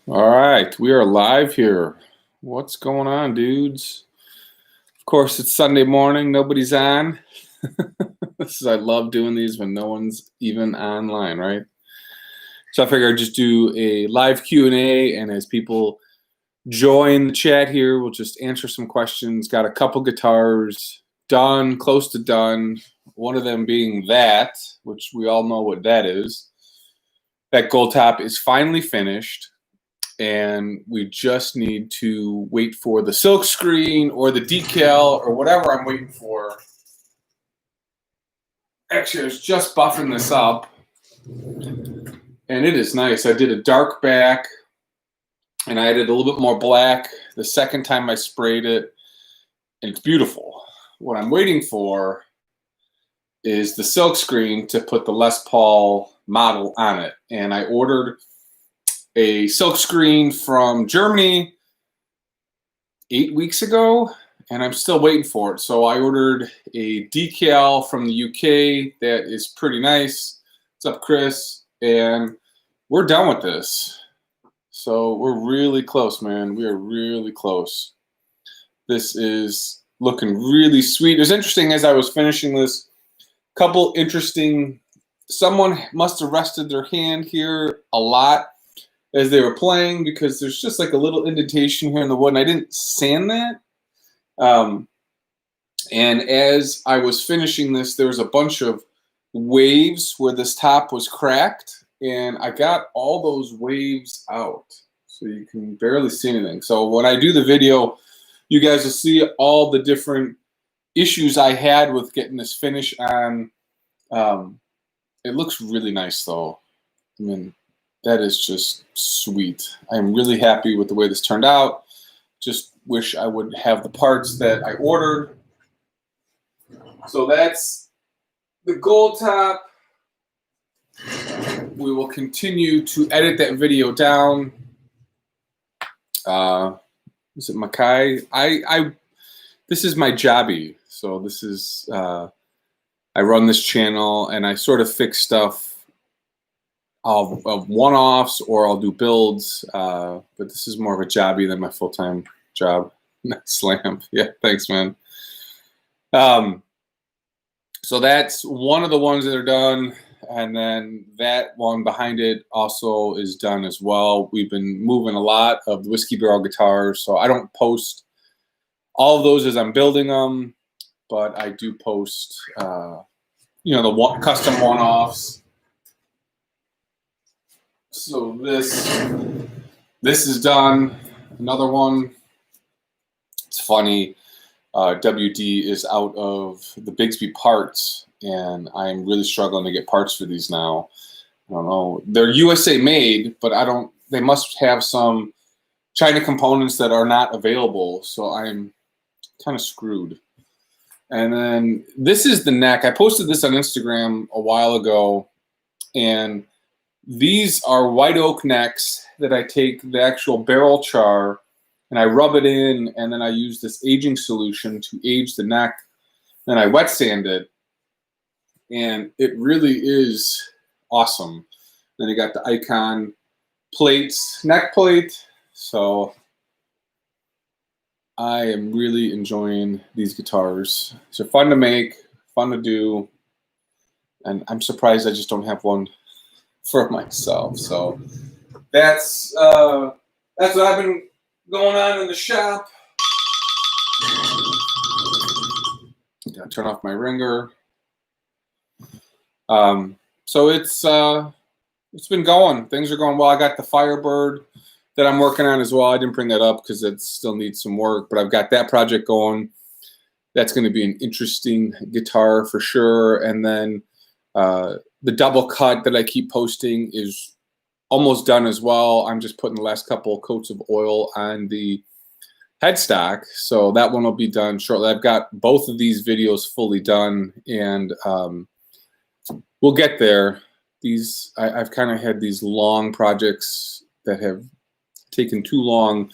All right, we are live here. What's going on, dudes? Of course, it's Sunday morning. Nobody's on. I love doing these when no one's even online, right? So I figured I'd just do a live Q&A, and as people join the chat here, we'll just answer some questions. Got a couple guitars done, close to done. One of them being that, which we all know what that is. That gold top is finally finished. And we just need to wait for the silk screen or the decal or whatever I'm waiting for. Actually, I was just buffing this up, and it is nice. I did a dark back, and I added a little bit more black the second time I sprayed it, and it's beautiful. What I'm waiting for is the silk screen to put the Les Paul model on it, and I ordered a silk screen from Germany 8 weeks ago, and I'm still waiting for it. So I ordered a decal from the UK that is pretty nice. What's up, Chris? And we're done with this. So we're really close, man. We are really close. This is looking really sweet. It was interesting as I was finishing this, couple interesting, someone must have rested their hand here a lot as they were playing, because there's just like a little indentation here in the wood, and I didn't sand that. And as I was finishing this, there was a bunch of waves where this top was cracked, and I got all those waves out, so you can barely see anything. So when I do the video, you guys will see all the different issues I had with getting this finish on. It looks really nice, though. I mean, that is just sweet. I'm really happy with the way this turned out. Just wish I would have the parts that I ordered. So that's the gold top. We will continue to edit that video down. Is it Makai? This is my jobby. So this is, I run this channel and I sort of fix stuff of one-offs, or I'll do builds, but this is more of a jobby than my full-time job. Slam. Yeah, thanks, man. So that's one of the ones that are done, and then that one behind it also is done as well. We've been moving a lot of the whiskey barrel guitars, so I don't post all of those as I'm building them, but I do post, the custom one-offs. So this is done. Another one. It's funny. WD is out of the Bigsby parts, and I'm really struggling to get parts for these now. I don't know. They're USA made, but they must have some China components that are not available, so I'm kind of screwed. And then this is the neck. I posted this on Instagram a while ago, and these are white oak necks that I take the actual barrel char and I rub it in, and then I use this aging solution to age the neck. Then I wet sand it, and it really is awesome. Then you got the Icon plates, neck plate. So I am really enjoying these guitars. They're fun to make, fun to do, and I'm surprised I just don't have one for myself. So that's what I've been going on in the shop. Gotta turn off my ringer. So it's been going. Things are going well. I got the Firebird that I'm working on as well. I didn't bring that up because it still needs some work, but I've got that project going. That's going to be an interesting guitar for sure. And then the double cut that I keep posting is almost done as well. I'm just putting the last couple coats of oil on the headstock, so that one will be done shortly. I've got both of these videos fully done, and we'll get there. I've kind of had these long projects that have taken too long,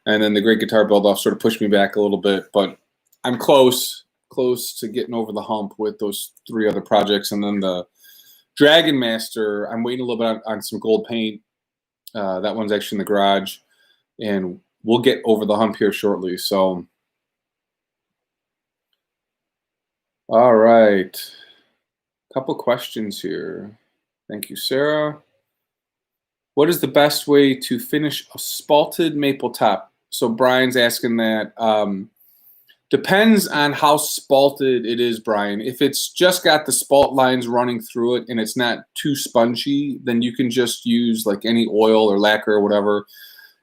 and then the Great Guitar Build-Off sort of pushed me back a little bit, but I'm close to getting over the hump with those 3 other projects. And then the Dragon Master, I'm waiting a little bit on some gold paint. That one's actually in the garage, and we'll get over the hump here shortly. So, all right. Couple questions here. Thank you, Sarah. What is the best way to finish a spalted maple top? So Brian's asking that. Depends on how spalted it is, Brian. If it's just got the spalt lines running through it and it's not too spongy, then you can just use like any oil or lacquer or whatever.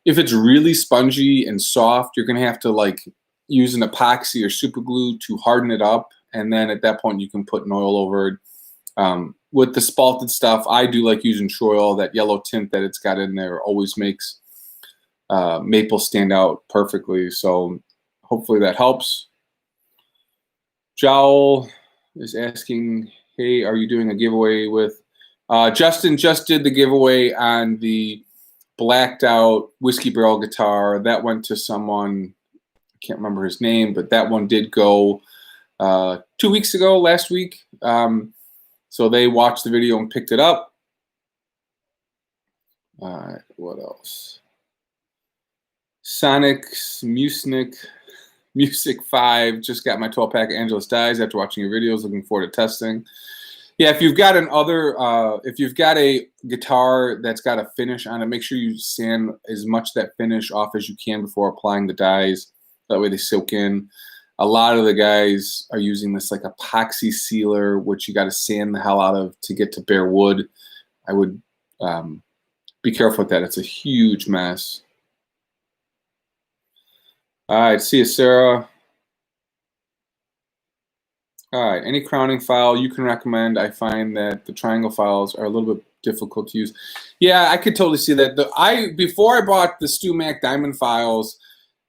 If it's really spongy and soft, you're going to have to like use an epoxy or super glue to harden it up. And then at that point, you can put an oil over it. With the spalted stuff, I do like using Troil. That yellow tint that it's got in there always makes maple stand out perfectly. So hopefully that helps. Jowl is asking, hey, are you doing a giveaway with... Justin just did the giveaway on the blacked out whiskey barrel guitar. That went to someone, I can't remember his name, but that one did go 2 weeks ago, last week. So they watched the video and picked it up. All right, what else? Sonic's Music 5 just got my 12-pack of Angelus dies after watching your videos. Looking forward to testing. Yeah, if you've got if you've got a guitar that's got a finish on it, make sure you sand as much of that finish off as you can before applying the dyes. That way they soak in. A lot of the guys are using this like epoxy sealer, which you got to sand the hell out of to get to bare wood. I would be careful with that. It's a huge mess. All right, see you, Sarah. All right, any crowning file you can recommend? I find that the triangle files are a little bit difficult to use. Yeah, I could totally see that. Before I bought the Stumac diamond files,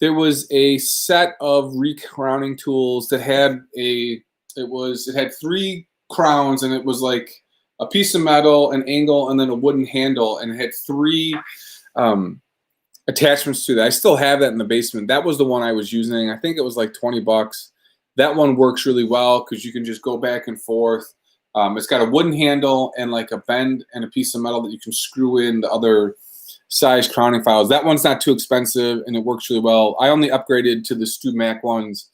there was a set of recrowning tools that had it had 3 crowns, and it was like a piece of metal, an angle, and then a wooden handle, and it had 3 attachments to that. I still have that in the basement. That was the one I was using. I think it was like 20 bucks. That one works really well because you can just go back and forth. It's got a wooden handle and like a bend and a piece of metal that you can screw in the other size crowning files. That one's not too expensive and it works really well. I only upgraded to the Stumac ones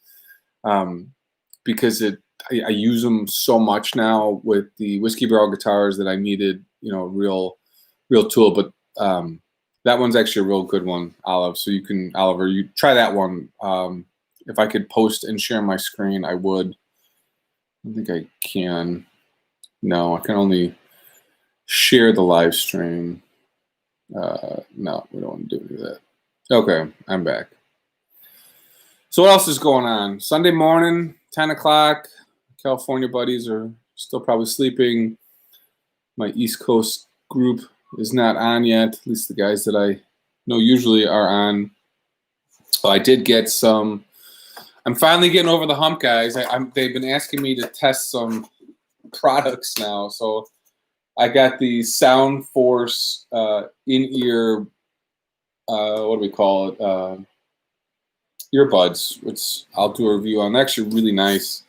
because I use them so much now with the whiskey barrel guitars that I needed, you know, real tool. But that one's actually a real good one, Olive. So you can, Oliver, you try that one. If I could post and share my screen, I would. I think I can. No, I can only share the live stream. No, we don't want to do any of that. Okay, I'm back. So what else is going on? Sunday morning, 10 o'clock. California buddies are still probably sleeping. My East Coast group is not on yet, at least the guys that I know usually are on. So I did get some. I'm finally getting over the hump, guys. They've been asking me to test some products now. So I got the Sound Force in-ear, what do we call it? Earbuds, which I'll do a review on. They're actually really nice.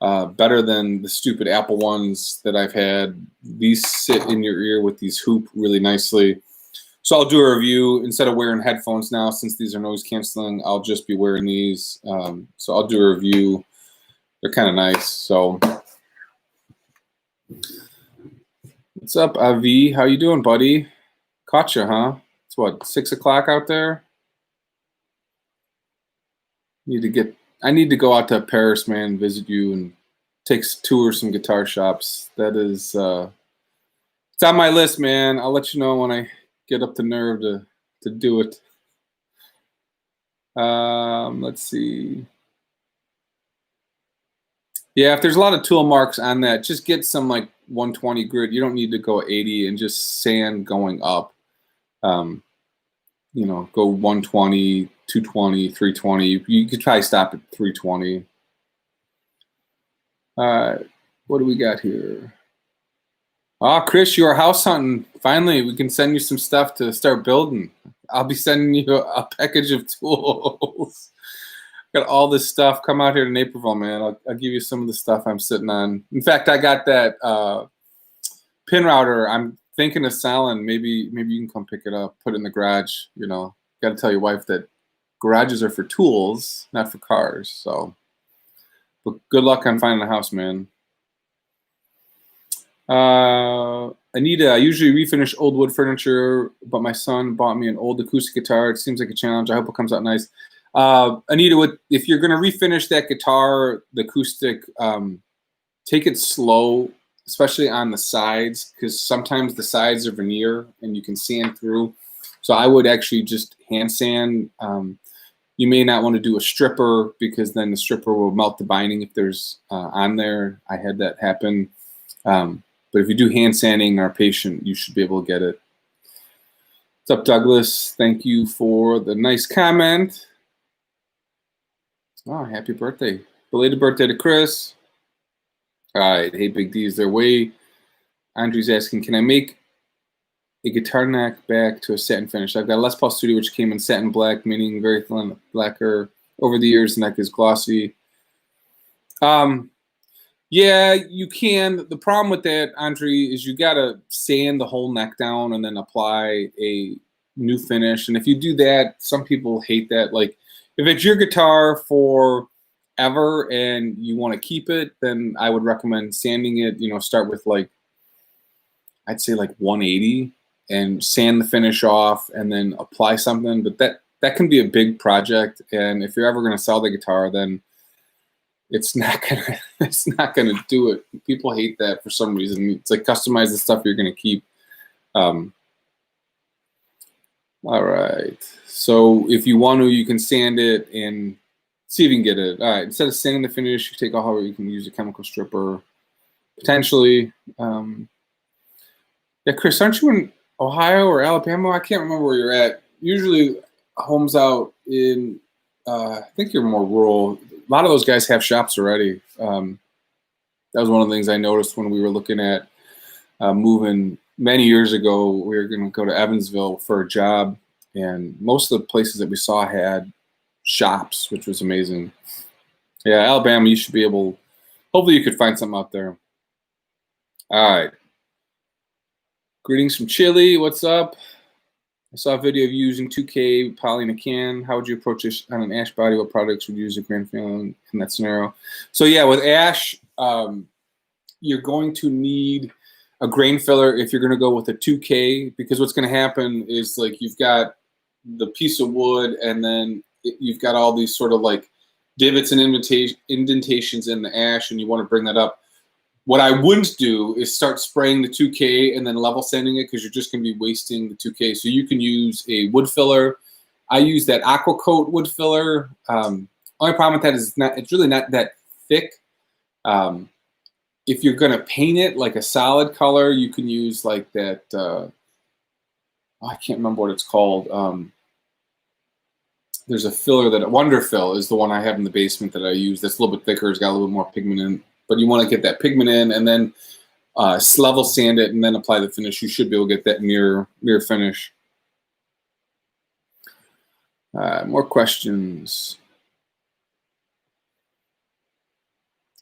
Better than the stupid Apple ones that I've had. These sit in your ear with these hoop really nicely. So I'll do a review. Instead of wearing headphones now, since these are noise canceling, I'll just be wearing these. So I'll do a review. They're kind of nice. So what's up, Avi? How you doing, buddy? Caught you, huh? It's what, 6 o'clock out there? I need to go out to Paris, man, visit you and tour some guitar shops. That is, it's on my list, man. I'll let you know when I get up the nerve to do it. Let's see. Yeah, if there's a lot of tool marks on that, just get some like 120 grit. You don't need to go 80 and just sand going up. You know, go 120, 220, 320. You could try stop at 320. What do we got here? Oh, Chris, you are house hunting. Finally, we can send you some stuff to start building. I'll be sending you a package of tools. Got all this stuff. Come out here to Naperville, man. I'll give you some of the stuff I'm sitting on. In fact, I got that pin router. I'm thinking of selling, maybe you can come pick it up, put it in the garage. You know, got to tell your wife that garages are for tools, not for cars. So, but good luck on finding a house, man. Anita, I usually refinish old wood furniture, but my son bought me an old acoustic guitar. It seems like a challenge. I hope it comes out nice. Anita, if you're going to refinish that guitar, the acoustic, take it slow, especially on the sides, because sometimes the sides are veneer and you can sand through. So I would actually just hand sand. You may not want to do a stripper because then the stripper will melt the binding if there's on there. I had that happen. But if you do hand sanding and are patient, you should be able to get it. What's up, Douglas? Thank you for the nice comment. Oh, happy birthday. Belated birthday to Chris. All right. Hey, Big D, is there a way? Andrew's asking, can I make a guitar neck back to a satin finish? I've got a Les Paul Studio, which came in satin black, meaning very thin, lacquer. Over the years, the neck is glossy. Yeah, you can. The problem with that, Andre, is you got to sand the whole neck down and then apply a new finish. And if you do that, some people hate that. Like, if it's your guitar for ever and you want to keep it, then I would recommend sanding it. You know, start with like, I'd say like 180 and sand the finish off and then apply something. But that can be a big project. And if you're ever going to sell the guitar, then it's not gonna do it. People hate that for some reason. It's like customize the stuff you're gonna keep. All right. So if you want to, you can sand it and see if you can get it. All right. Instead of sanding the finish, you take off, you can use a chemical stripper potentially. Yeah, Chris, aren't you in Ohio or Alabama? I can't remember where you're at. Usually, homes out in I think you're more rural. A lot of those guys have shops already. That was one of the things I noticed when we were looking at moving many years ago. We were going to go to Evansville for a job, and most of the places that we saw had shops, which was amazing. Yeah, Alabama, you should be able, hopefully you could find something out there. All right. Greetings from Chile. What's up? I saw a video of you using 2K poly in a can. How would you approach this on an ash body? What products would you use a grain filling in that scenario? So yeah, with ash, you're going to need a grain filler if you're going to go with a 2K, because what's going to happen is like you've got the piece of wood and then you've got all these sort of like divots and indentations in the ash, and you want to bring that up. What I wouldn't do is start spraying the 2K and then level sanding it, because you're just going to be wasting the 2K. So you can use a wood filler. I use that Aqua Coat wood filler. Only problem with that is it's really not that thick. If you're going to paint it like a solid color, you can use like that. I can't remember what it's called. There's a filler that Wonder Fill is the one I have in the basement that I use. That's a little bit thicker. It's got a little bit more pigment in. But you want to get that pigment in and then level sand it and then apply the finish. You should be able to get that mirror finish. More questions.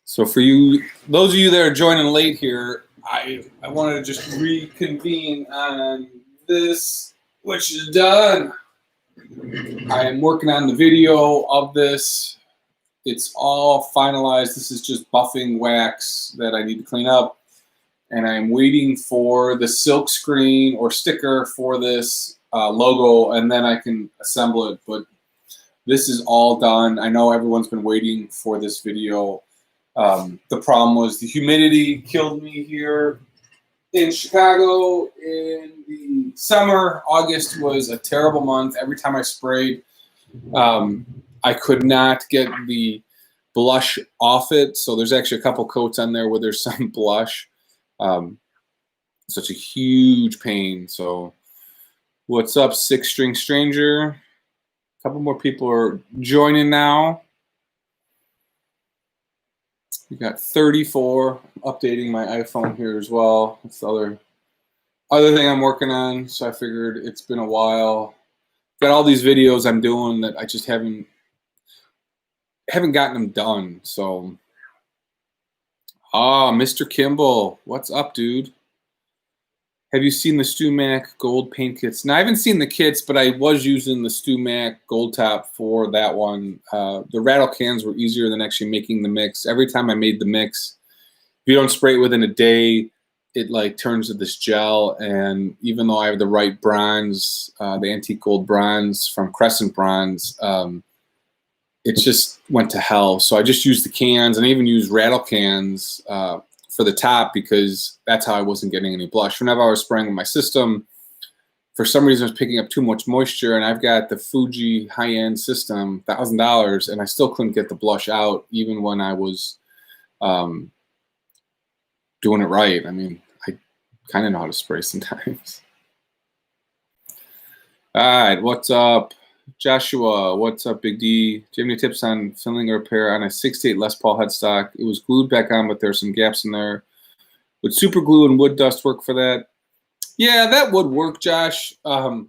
So for you, those of you that are joining late here, I wanted to just reconvene on this, which is done. I am working on the video of this. It's all finalized. This is just buffing wax that I need to clean up. And I'm waiting for the silk screen or sticker for this logo, and then I can assemble it. But this is all done. I know everyone's been waiting for this video. The problem was the humidity killed me here in Chicago in the summer. August was a terrible month. Every time I sprayed, I could not get the blush off it. So there's actually a couple coats on there where there's some blush. Such a huge pain. So what's up, 6-string stranger? A couple more people are joining now. We got 34. I'm updating my iPhone here as well. That's the other thing I'm working on. So I figured it's been a while. Got all these videos I'm doing that I just haven't gotten them done. So, Mr. Kimball, what's up, dude? Have you seen the Stumac gold paint kits? Now, I haven't seen the kits, but I was using the Stumac gold top for that one. The rattle cans were easier than actually making the mix. Every time I made the mix, if you don't spray it within a day, it like turns to this gel. And even though I have the right bronze, the antique gold bronze from Crescent Bronze, it just went to hell. So I just used the cans, and I even used rattle cans for the top because that's how I wasn't getting any blush. Whenever I was spraying with my system, for some reason I was picking up too much moisture, and I've got the Fuji high-end system, $1,000, and I still couldn't get the blush out even when I was doing it right. I mean, I kind of know how to spray sometimes. All right, what's up? Joshua, what's up, Big D? Do you have any tips on filling a repair on a 6-8 Les Paul headstock? It was glued back on, but there's some gaps in there. Would super glue and wood dust work for that? Yeah, that would work, Josh. You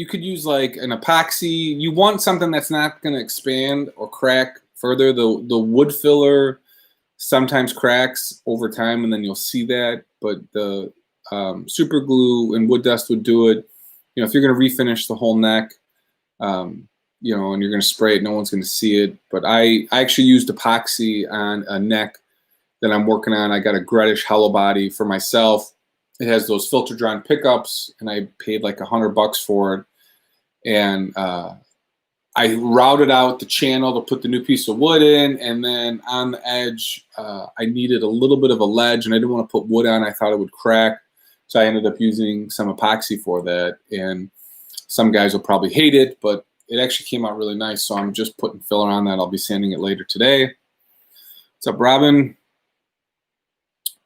could use like an epoxy. You want something that's not going to expand or crack further. The wood filler sometimes cracks over time, and then you'll see that. But the super glue and wood dust would do it. You know, if you're going to refinish the whole neck, you know, and you're going to spray it, no one's going to see it. But I actually used epoxy on a neck that I'm working on. I got a Gretish hollow body for myself. It has those filter drawn pickups, and I paid like $100 for it. And I routed out the channel to put the new piece of wood in, and then on the edge, I needed a little bit of a ledge, and I didn't want to put wood on. I thought it would crack. So I ended up using some epoxy for that, and some guys will probably hate it, but it actually came out really nice. So I'm just putting filler on that. I'll be sanding it later today. What's up, Robin?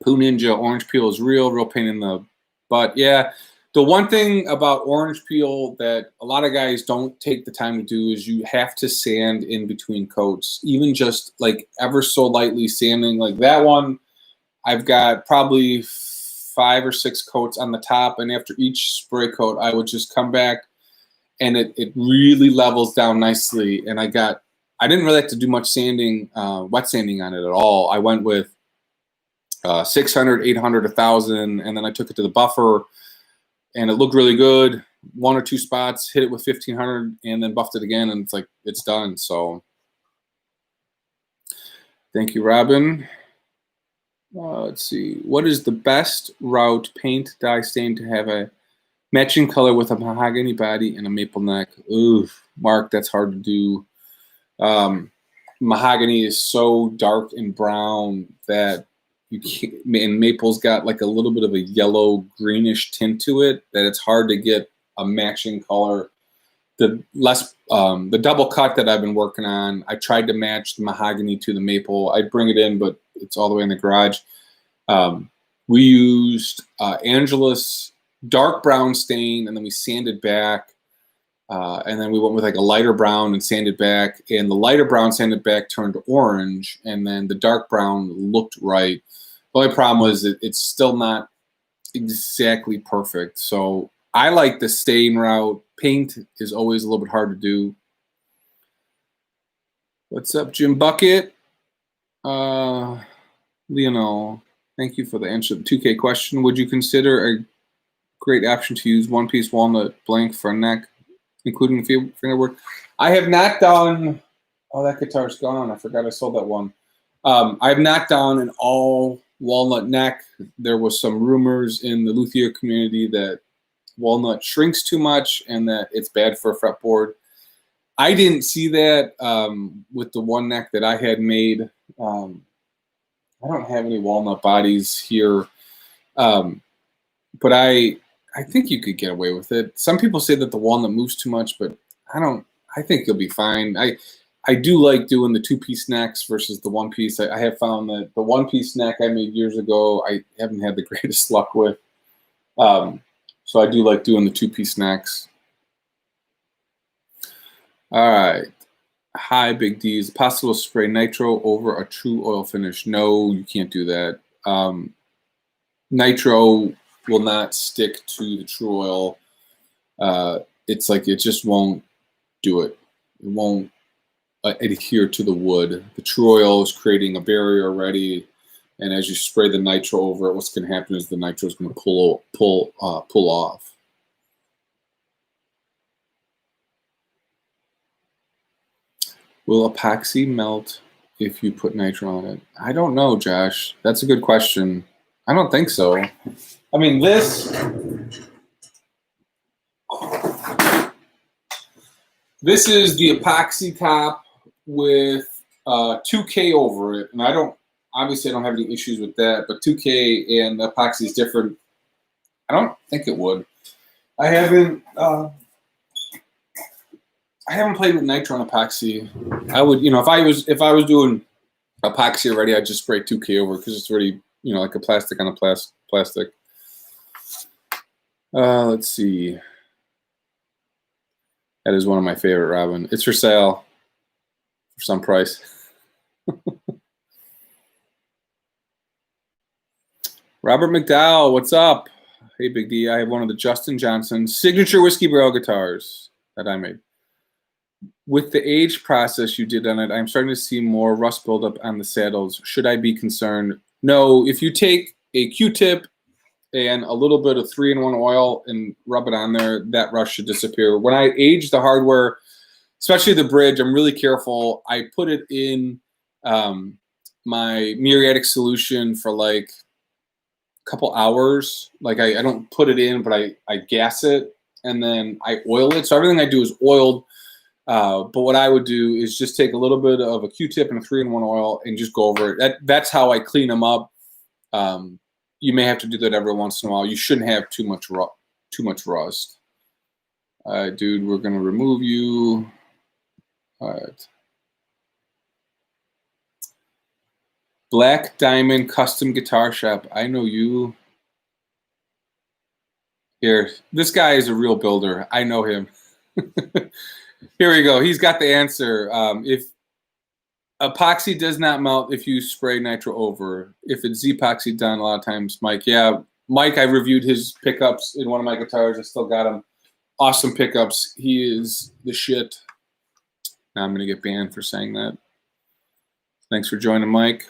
Poo Ninja, orange peel is real pain in the butt. Yeah, the one thing about orange peel that a lot of guys don't take the time to do is you have to sand in between coats, even just like ever so lightly sanding. Like that one, I've got probably 5 or 6 coats on the top, and after each spray coat I would just come back, and it really levels down nicely. And I didn't really have to do much sanding, wet sanding on it at all. I went with 600, 800, 1,000, and then I took it to the buffer, and it looked really good. 1 or 2 spots, hit it with 1,500, and then buffed it again, and it's like it's done. So thank you, Robin. Let's see. What is the best route paint dye stain to have a matching color with a mahogany body and a maple neck? Ooh, Mark, that's hard to do. Mahogany is so dark and brown that you can't, and maple's got like a little bit of a yellow greenish tint to it that it's hard to get a matching color. The double cut that I've been working on, I tried to match the mahogany to the maple. I'd bring it in, but it's all the way in the garage. We used Angela's dark brown stain, and then we sanded back. And then we went with like a lighter brown and sanded back. And the lighter brown sanded back turned orange, and then the dark brown looked right. The only problem was it's still not exactly perfect. So I like the stain route. Paint is always a little bit hard to do. What's up, Jim Bucket? Leonel, thank you for the answer to the 2K question. Would you consider a great option to use one-piece walnut blank for a neck, including fingerboard? I have not done. Oh, that guitar's gone. I forgot I sold that one. I have not done an all walnut neck. There was some rumors in the Luthier community that walnut shrinks too much and that it's bad for a fretboard. I didn't see that with the one neck that I had made. I don't have any walnut bodies here, but I think you could get away with it. Some people say that the walnut moves too much, but I don't. I think you'll be fine. I do like doing the 2-piece necks versus the 1-piece. I have found that the 1-piece neck I made years ago, I haven't had the greatest luck with. So I do like doing the 2-piece necks. All right. Hi, Big D. Is it possible to spray nitro over a true oil finish? No, you can't do that. Nitro will not stick to the true oil. It's like it just won't do it. It won't adhere to the wood. The true oil is creating a barrier already, And as you spray the nitro over it, what's going to happen is the nitro is going to pull off. Will epoxy melt if you put nitro on it? I don't know, Josh. That's a good question. I don't think so. I mean, this is the epoxy top with 2K over it, and obviously I don't have any issues with that, but 2K and the epoxy is different. I don't think it would. I haven't played with nitro and epoxy. I would, if I was doing epoxy already, I'd just spray 2K over because it's already, like a plastic on a plastic. Let's see. That is one of my favorite, Robin. It's for sale for some price. Robert McDowell, what's up? Hey, Big D. I have one of the Justin Johnson signature whiskey barrel guitars that I made. With the age process you did on it, I'm starting to see more rust buildup on the saddles. Should I be concerned? No. If you take a Q-tip and a little bit of 3-in-1 oil and rub it on there, that rust should disappear. When I age the hardware, especially the bridge, I'm really careful. I put it in my muriatic solution for like a couple hours. Like I don't put it in, but I gas it and then I oil it. So everything I do is oiled. But what I would do is just take a little bit of a Q-tip and a 3-in-1 oil and just go over it. That's how I clean them up. You may have to do that every once in a while. You shouldn't have too much rust. Dude, we're gonna remove you. All right. Black Diamond Custom Guitar Shop. I know you. Here, this guy is a real builder. I know him. Here we go. He's got the answer. If epoxy does not melt if you spray nitro over. If it's Z-epoxy done, a lot of times, Mike. Yeah, Mike, I reviewed his pickups in one of my guitars. I still got them. Awesome pickups. He is the shit. Now I'm going to get banned for saying that. Thanks for joining, Mike.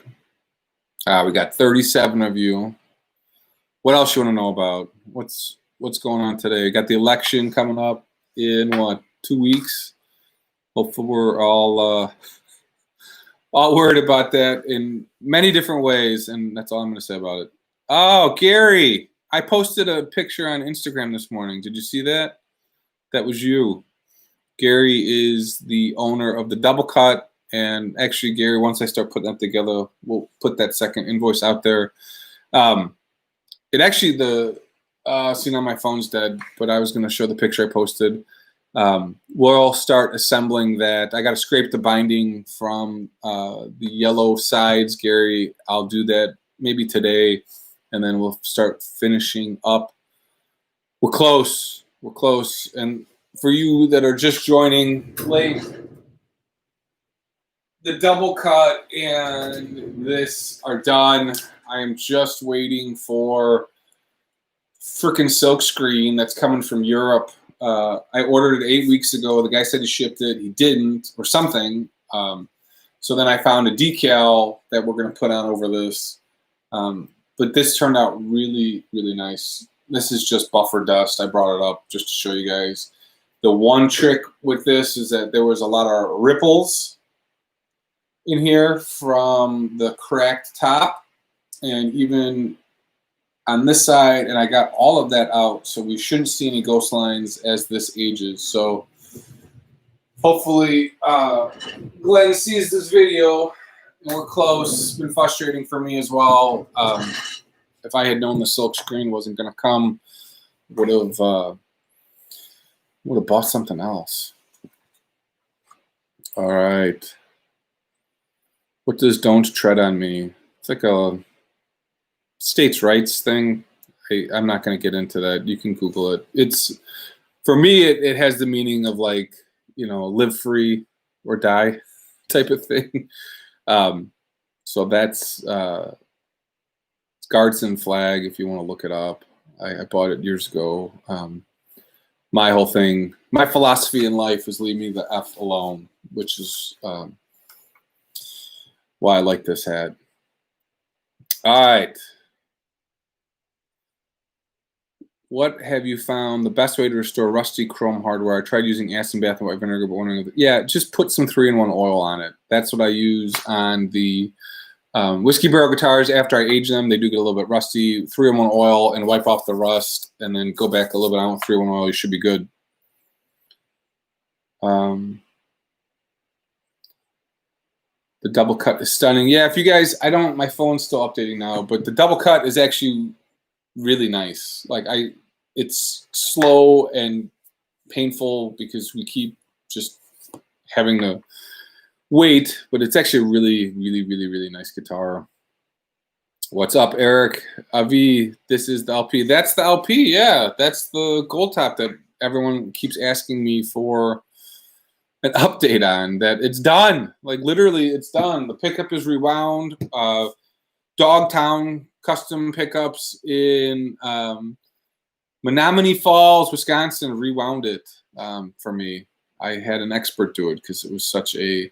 We got 37 of you. What else you want to know about? What's going on today? Got the election coming up in, 2 weeks? Hopefully we're all worried about that in many different ways, and that's all I'm going to say about it. Oh, Gary, I posted a picture on Instagram this morning. Did you see that? That was you. Gary is the owner of the Double Cut, and actually, Gary, once I start putting that together, we'll put that second invoice out there. It actually, see now my phone's dead, but I was going to show the picture I posted. We'll start assembling that. I got to scrape the binding from the yellow sides, Gary. I'll do that maybe today, and then we'll start finishing up. We're close. We're close. And for you that are just joining late, the Double Cut and this are done. I am just waiting for freaking silk screen that's coming from Europe. I ordered it 8 weeks ago. The guy said he shipped it. He didn't, or something. So then I found a decal that we're going to put on over this. But this turned out really, really nice. This is just buffer dust. I brought it up just to show you guys. The one trick with this is that there was a lot of ripples in here from the cracked top. And even on this side, and I got all of that out, so we shouldn't see any ghost lines as this ages. So hopefully Glenn sees this video, and we're close. It's been frustrating for me as well. If I had known the silk screen wasn't going to come, would have bought something else. All right. What does "don't tread on me"? It's like a states' rights thing. I'm not going to get into that. You can Google it. It's, for me, it has the meaning of like, live free or die type of thing. So that's Guardsman flag if you want to look it up. I bought it years ago. My whole thing, my philosophy in life is leave me the F alone, which is why I like this hat. All right. What have you found the best way to restore rusty chrome hardware? I tried using acid bath and white vinegar, but wondering if, yeah, just put some 3-in-1 oil on it. That's what I use on the whiskey barrel guitars. After I age them, they do get a little bit rusty. 3-in-1 oil and wipe off the rust, and then go back a little bit on with 3-in-1 oil. You should be good. The double cut is stunning. Yeah, if you guys, my phone's still updating now, but the double cut is actually really nice. Like it's slow and painful because we keep just having to wait, but it's actually a really, really, really, really nice guitar. What's up, Eric? Avi, this is the LP. That's the LP, yeah. That's the gold top that everyone keeps asking me for an update on. That it's done. Like literally, it's done. The pickup is rewound. Dogtown custom pickups in Menominee Falls, Wisconsin, rewound it for me. I had an expert do it because it was such a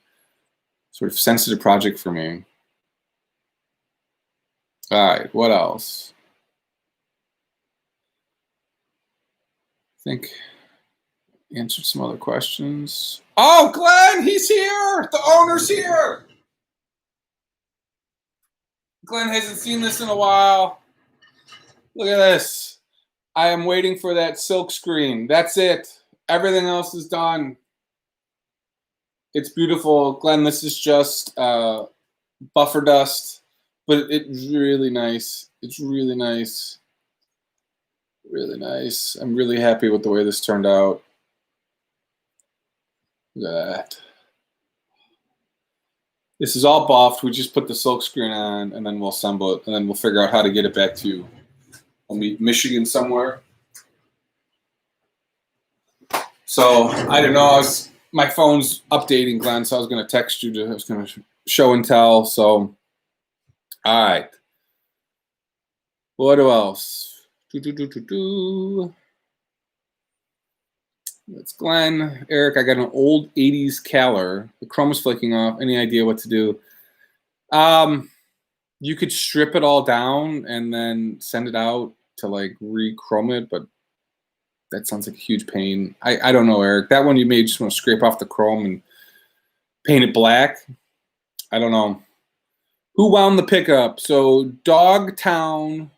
sort of sensitive project for me. All right, what else? I think answered some other questions. Oh, Glenn, he's here. The owner's here. Glenn hasn't seen this in a while. Look at this. I am waiting for that silk screen. That's it. Everything else is done. It's beautiful. Glenn, this is just buffer dust, but it's really nice. It's really nice. Really nice. I'm really happy with the way this turned out. Look at that. This is all buffed. We just put the silk screen on, and then we'll assemble it, and then we'll figure out how to get it back to Michigan somewhere. So I don't know. My phone's updating, Glenn, so I was going to text you. I was going to show and tell. So, all right. What else? That's Glenn. Eric, I got an old 80s Caler. The chrome is flaking off. Any idea what to do? You could strip it all down and then send it out to like re-chrome it, but that sounds like a huge pain. I don't know, Eric. That one you may just want to scrape off the chrome and paint it black. I don't know. Who wound the pickup? So Dogtown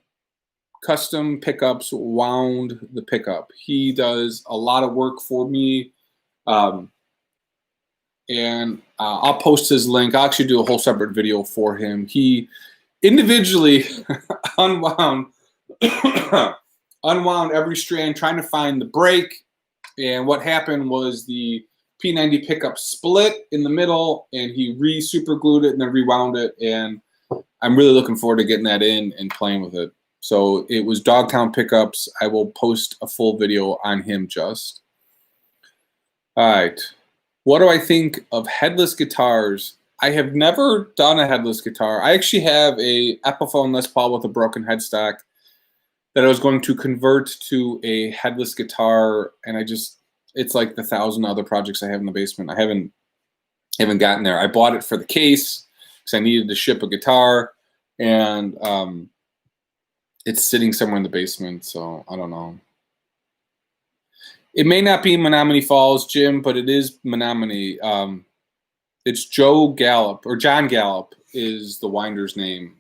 Custom Pickups wound the pickup. He does a lot of work for me. And I'll post his link. I'll actually do a whole separate video for him. He individually unwound every strand, trying to find the break. And what happened was the P90 pickup split in the middle, and he super glued it and then rewound it. And I'm really looking forward to getting that in and playing with it. So it was Dogtown Pickups. I will post a full video on him just. All right. What do I think of headless guitars? I have never done a headless guitar. I actually have a Epiphone Les Paul with a broken headstock that I was going to convert to a headless guitar, and it's like the 1,000 other projects I have in the basement. I haven't gotten there. I bought it for the case because I needed to ship a guitar, and it's sitting somewhere in the basement, so I don't know. It may not be Menominee Falls, Jim, but it is Menominee. It's John Gallup is the winder's name.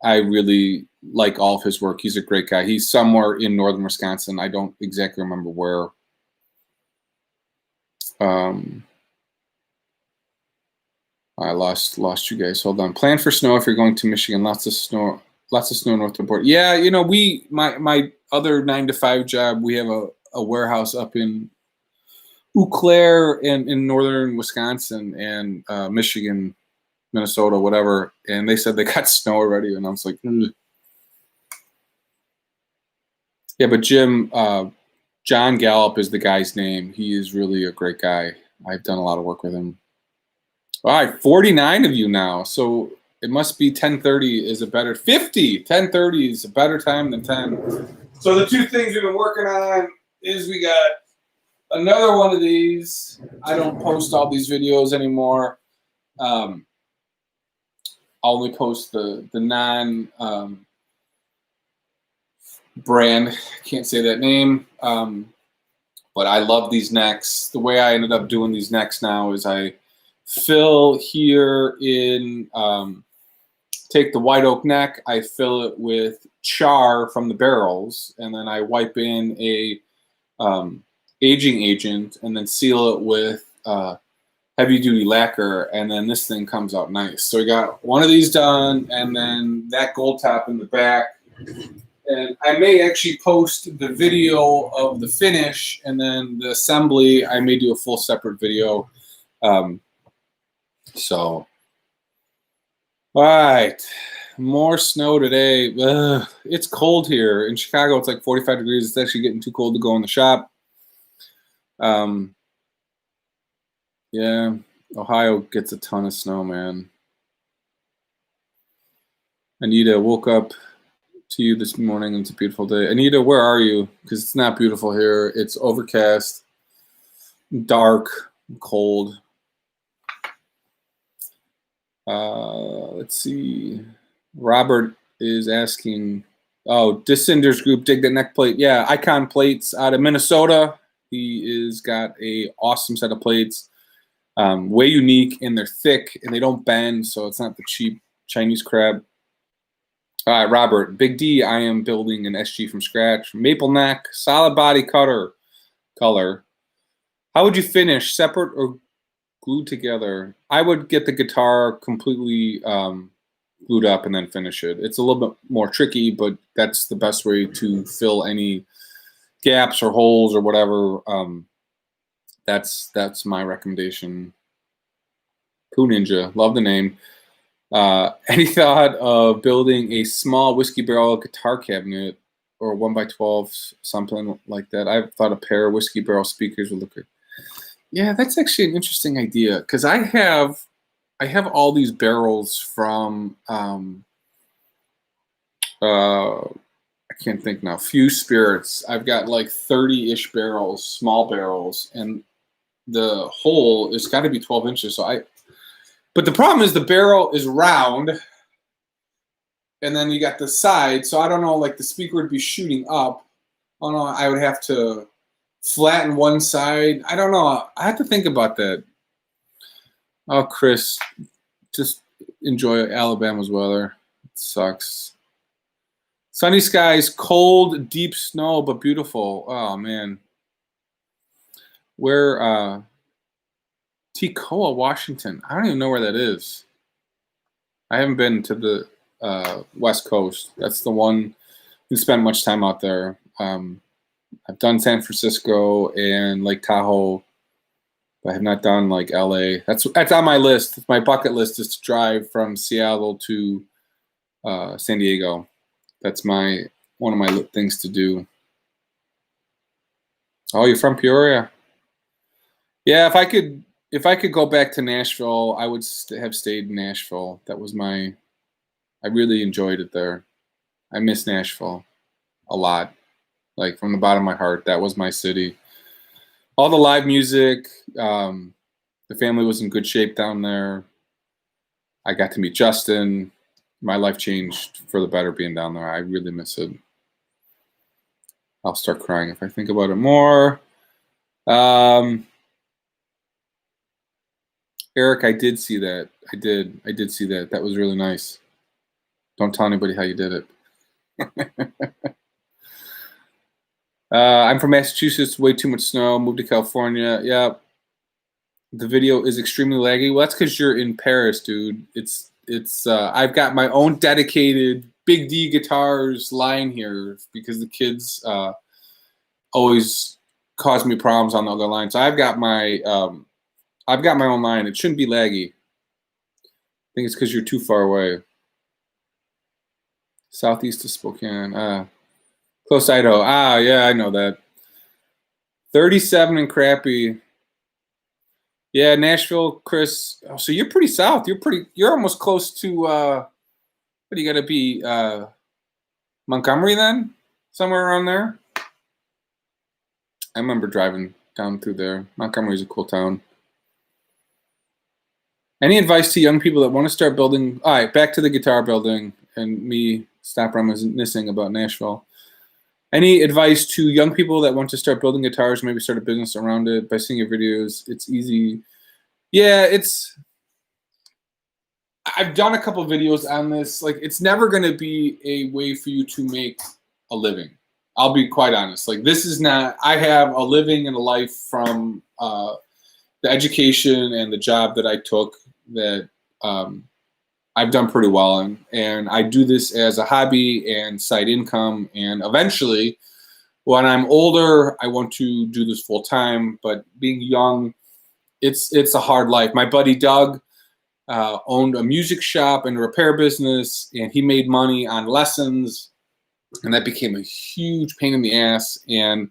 I really like all of his work. He's a great guy. He's somewhere in northern Wisconsin. I don't exactly remember where. I lost you guys. Hold on. Plan for snow if you're going to Michigan. Lots of snow north of Port. Yeah, you know, my other 9-to-5 job, we have a warehouse up in Eau Claire in northern Wisconsin and Michigan, Minnesota, whatever. And they said they got snow already, and I was like, ugh. Yeah, but Jim, John Gallup is the guy's name. He is really a great guy. I've done a lot of work with him. All right, 49 of you now. So it must be 10:30 is a better 50. 10:30 is a better time than 10. So the two things we've been working on is we got another one of these. I don't post all these videos anymore. I'll only post the non brand. I can't say that name. But I love these necks. The way I ended up doing these necks now is I fill here in, take the white oak neck, I fill it with char from the barrels, and then I wipe in a aging agent and then seal it with heavy duty lacquer, and then this thing comes out nice. So I got one of these done, and then that gold top in the back. And I may actually post the video of the finish, and then the assembly, I may do a full separate video. So, all right, more snow today. Ugh, it's cold here. In Chicago, it's like 45 degrees. It's actually getting too cold to go in the shop. Yeah, Ohio gets a ton of snow, man. Anita, woke up to you this morning. It's a beautiful day. Anita, where are you? Because it's not beautiful here. It's overcast, dark, cold. Let's see. Robert is asking, oh, Discinders Group, dig that neck plate. Yeah, Icon Plates out of Minnesota. He is got a awesome set of plates. Way unique, and they're thick, and they don't bend, so it's not the cheap Chinese crab. All right, Robert, Big D, I am building an SG from scratch. Maple neck, solid body color. How would you finish, separate or glued together? I would get the guitar completely glued up and then finish it. It's a little bit more tricky, but that's the best way to fill any gaps or holes or whatever. That's my recommendation. Poo Ninja, love the name. Any thought of building a small whiskey barrel guitar cabinet or 1x12, something like that? I've thought a pair of whiskey barrel speakers would look good. Yeah, that's actually an interesting idea, because I have all these barrels from I can't think now. Few Spirits. I've got like 30-ish barrels, small barrels, and the hole has got to be 12 inches. But the problem is the barrel is round, and then you got the side. So I don't know, like the speaker would be shooting up. Oh no, I would have to flatten one side. I don't know. I have to think about that. Oh, Chris, just enjoy Alabama's weather. It sucks. Sunny skies, cold, deep snow, but beautiful. Oh man. Where Toccoa, Washington. I don't even know where that is. I haven't been to the West Coast. That's the one. Didn't spend much time out there. I've done San Francisco and Lake Tahoe, but I have not done like LA. That's on my list. My bucket list is to drive from Seattle to San Diego. That's one of my things to do. Oh, you're from Peoria? Yeah, if I could go back to Nashville, I would have stayed in Nashville. I really enjoyed it there. I miss Nashville a lot. Like from the bottom of my heart, that was my city. All the live music, the family was in good shape down there. I got to meet Justin. My life changed for the better being down there. I really miss it. I'll start crying if I think about it more. Eric, I did see that. I did see that. That was really nice. Don't tell anybody how you did it. I'm from Massachusetts. Way too much snow. Moved to California. Yeah. The video is extremely laggy. Well, that's because you're in Paris, dude. It's. I've got my own dedicated Big D Guitars line here because the kids always cause me problems on the other line. So I've got my own line. It shouldn't be laggy. I think it's because you're too far away. Southeast of Spokane. Close Idaho. Yeah, I know that. 37 and crappy. Yeah, Nashville, Chris. Oh, so you're pretty south. You're almost close to what do you gotta be? Montgomery then? Somewhere around there? I remember driving down through there. Montgomery's a cool town. Any advice to young people that want to start building? All right, back to the guitar building and me stop reminiscing about Nashville. Any advice to young people that want to start building guitars, maybe start a business around it by seeing your videos? It's easy. Yeah, I've done a couple videos on this. Like, it's never going to be a way for you to make a living. I'll be quite honest. Like, this is not, I have a living and a life from the education and the job that I took that I've done pretty well in. And I do this as a hobby and side income. And eventually, when I'm older, I want to do this full time. But being young, it's a hard life. My buddy Doug owned a music shop and a repair business, and he made money on lessons. And that became a huge pain in the ass. And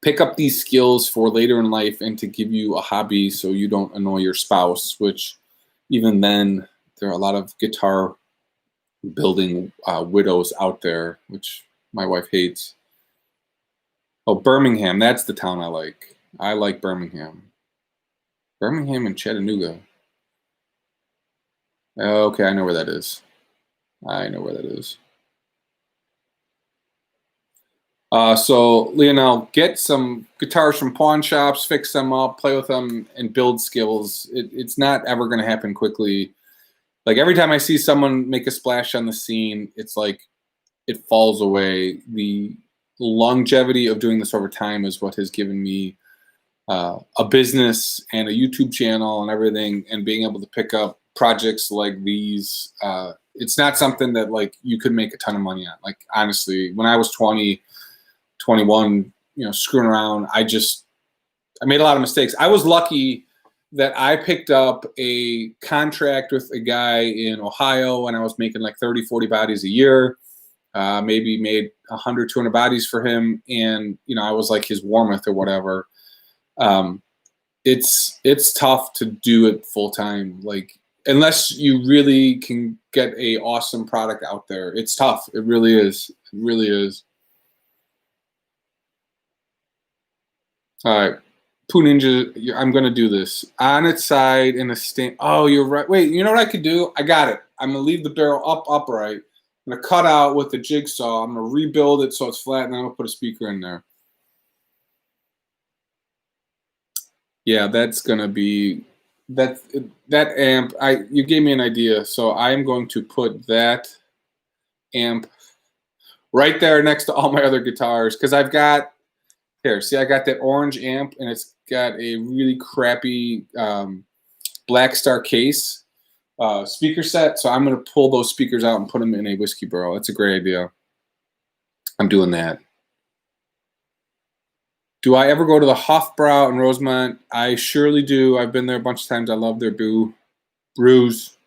pick up these skills for later in life and to give you a hobby so you don't annoy your spouse, which even then, there are a lot of guitar building widows out there, which my wife hates. Oh, Birmingham, that's the town I like. I like Birmingham. Birmingham and Chattanooga. Okay, I know where that is. I know where that is. So, Lionel, get some guitars from pawn shops, fix them up, play with them, and build skills. It's not ever going to happen quickly. Like, every time I see someone make a splash on the scene, it's like it falls away. The longevity of doing this over time is what has given me a business and a YouTube channel and everything, and being able to pick up projects like these. It's not something that, like, you could make a ton of money on. Like, honestly, when I was 20, 21, screwing around, I made a lot of mistakes. I was lucky that I picked up a contract with a guy in Ohio when I was making like 30, 40 bodies a year, maybe made 100, 200 bodies for him. And, I was like his warmth or whatever. It's tough to do it full time. Like, unless you really can get a awesome product out there, it's tough. It really is. It really is. All right, Poo Ninja, I'm going to do this. On its side in a stand. Oh, you're right. Wait, you know what I could do? I got it. I'm going to leave the barrel upright. I'm going to cut out with the jigsaw. I'm going to rebuild it so it's flat, and then I'm going to put a speaker in there. Yeah, that's going to be that amp. You gave me an idea, so I'm going to put that amp right there next to all my other guitars, because I've got here. See, I got that orange amp, and it's got a really crappy Black Star case speaker set. So I'm going to pull those speakers out and put them in a whiskey barrel. That's a great idea. I'm doing that. Do I ever go to the Hofbrau in Rosemont? I surely do. I've been there a bunch of times. I love their brews.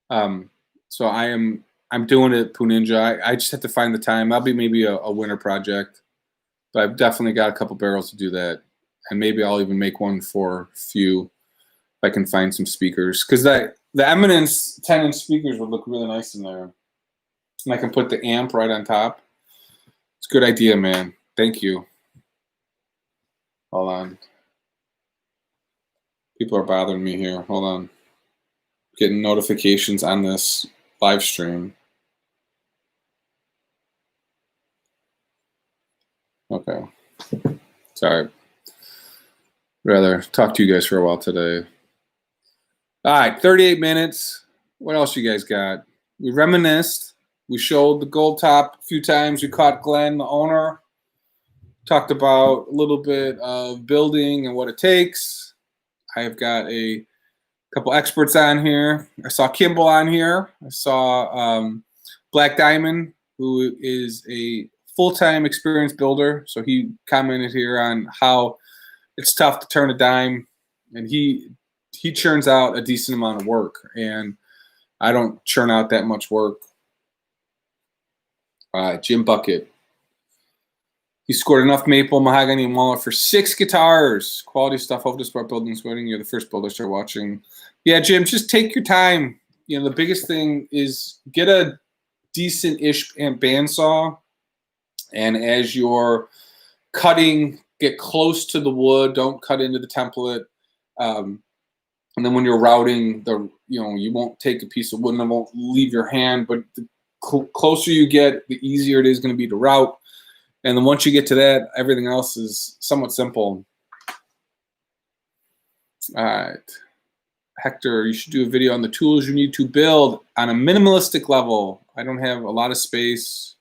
So I'm doing it, Poo Ninja. I just have to find the time. That'll be maybe a winter project. But I've definitely got a couple barrels to do that. And maybe I'll even make one for a few if I can find some speakers. Because the Eminence 10-inch speakers would look really nice in there. And I can put the amp right on top. It's a good idea, man. Thank you. Hold on. People are bothering me here. Hold on. Getting notifications on this live stream. Okay. Sorry. Rather talk to you guys for a while today. All right, 38 minutes. What else you guys got? We reminisced. We showed the gold top a few times. We caught Glenn, the owner. Talked about a little bit of building and what it takes. I have got a couple experts on here. I saw Kimball on here. I saw Black Diamond, who is a full-time experienced builder. So he commented here on how it's tough to turn a dime, and he churns out a decent amount of work, and I don't churn out that much work. Jim Bucket. He scored enough maple, mahogany, and walnut for 6 guitars. Quality stuff. Hope to start building this wedding. You're the first builder to start watching. Yeah, Jim, just take your time. The biggest thing is get a decent-ish bandsaw, and as you're cutting, get close to the wood. Don't cut into the template. And then when you're routing, you won't take a piece of wood and it won't leave your hand, but the closer you get, the easier it is going to be to route. And then once you get to that, everything else is somewhat simple. All right. Hector, you should do a video on the tools you need to build on a minimalistic level. I don't have a lot of space.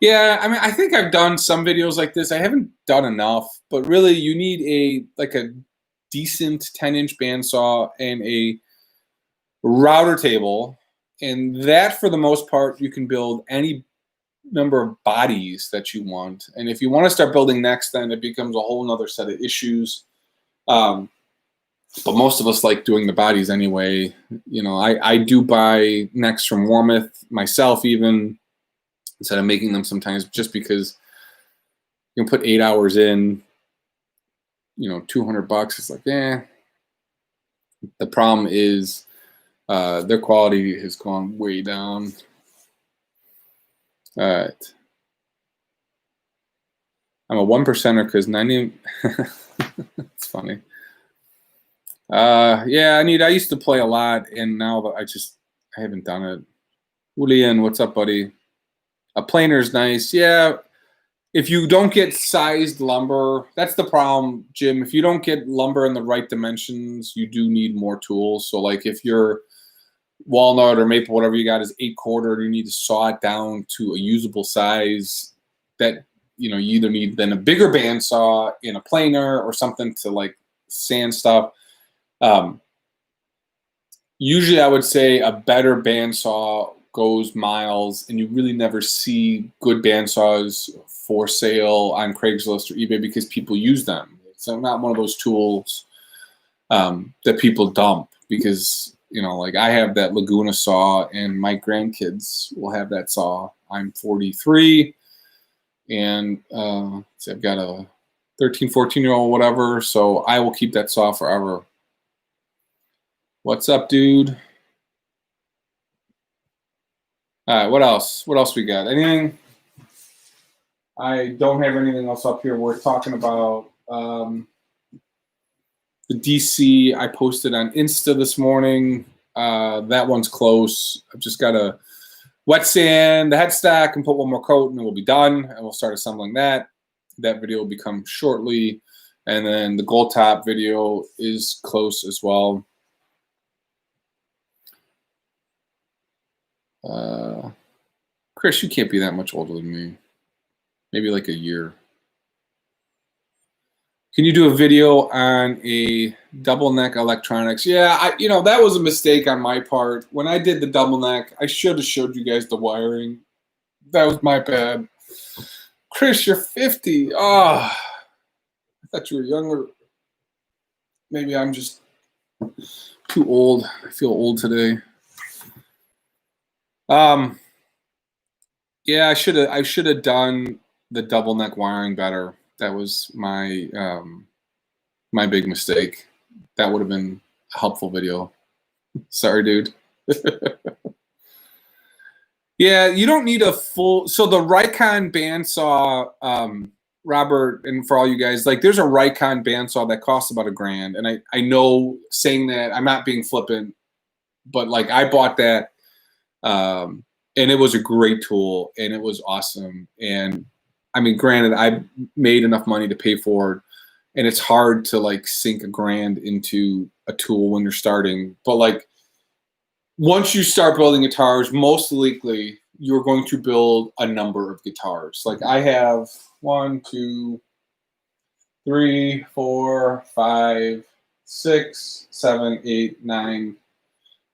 Yeah, I mean, I think I've done some videos like this. I haven't done enough, but really you need a decent 10-inch bandsaw and a router table. And that, for the most part, you can build any number of bodies that you want. And if you want to start building next, then it becomes a whole nother set of issues. But most of us like doing the bodies anyway. You know, I do buy necks from Warmouth myself, even instead of making them sometimes, just because you can put 8 hours in, you know, $200. It's like, eh. The problem is their quality has gone way down. All right. I'm a 1%er because 90. It's funny. Yeah, I used to play a lot, and now I haven't done it. Julian, what's up, buddy? A planer is nice. Yeah, if you don't get sized lumber, that's the problem, Jim. If you don't get lumber in the right dimensions, you do need more tools. So like if your walnut or maple, whatever you got, is 8/4, you need to saw it down to a usable size. That, you know, you either need then a bigger bandsaw in a planer or something to like sand stuff. Usually I would say a better bandsaw goes miles, and you really never see good bandsaws for sale on Craigslist or eBay because people use them. It's not one of those tools that people dump because, you know, like I have that Laguna saw and my grandkids will have that saw. I'm 43 and so I've got a 13, 14-year-old, whatever, so I will keep that saw forever. What's up, dude? All right, what else? What else we got? Anything? I don't have anything else up here worth talking about. The DC I posted on Insta this morning. That one's close. I've just got to wet sand the headstock and put one more coat, and then we'll be done. And we'll start assembling that. That video will become shortly. And then the gold top video is close as well. Chris, you can't be that much older than me. Maybe like a year. Can you do a video on a double neck electronics? Yeah, you know, that was a mistake on my part. When I did the double neck, I should have showed you guys the wiring. That was my bad. Chris, you're 50. Oh, I thought you were younger. Maybe I'm just too old. I feel old today. Yeah, I should have done the double neck wiring better. That was my my big mistake. That would have been a helpful video. Sorry, dude. Yeah, you don't need a full. So the Rikon bandsaw, Robert, and for all you guys, like there's a Rikon bandsaw that costs about $1,000, and I know saying that I'm not being flippant, but like I bought that. And it was a great tool, and it was awesome. And I mean, granted, I made enough money to pay for it, and it's hard to like sink $1,000 into a tool when you're starting. But like, once you start building guitars, most likely you're going to build a number of guitars. Like I have 1, 2, 3, 4, 5, 6, 7, 8, 9.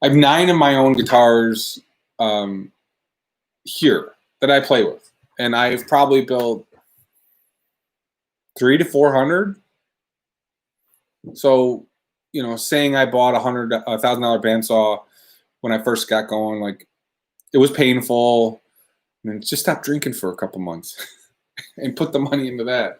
I have 9 of my own guitars here that I play with, and I've probably built 300 to 400. So, you know, saying I bought $1,000 bandsaw when I first got going, like it was painful. I mean, just stop drinking for a couple months and put the money into that.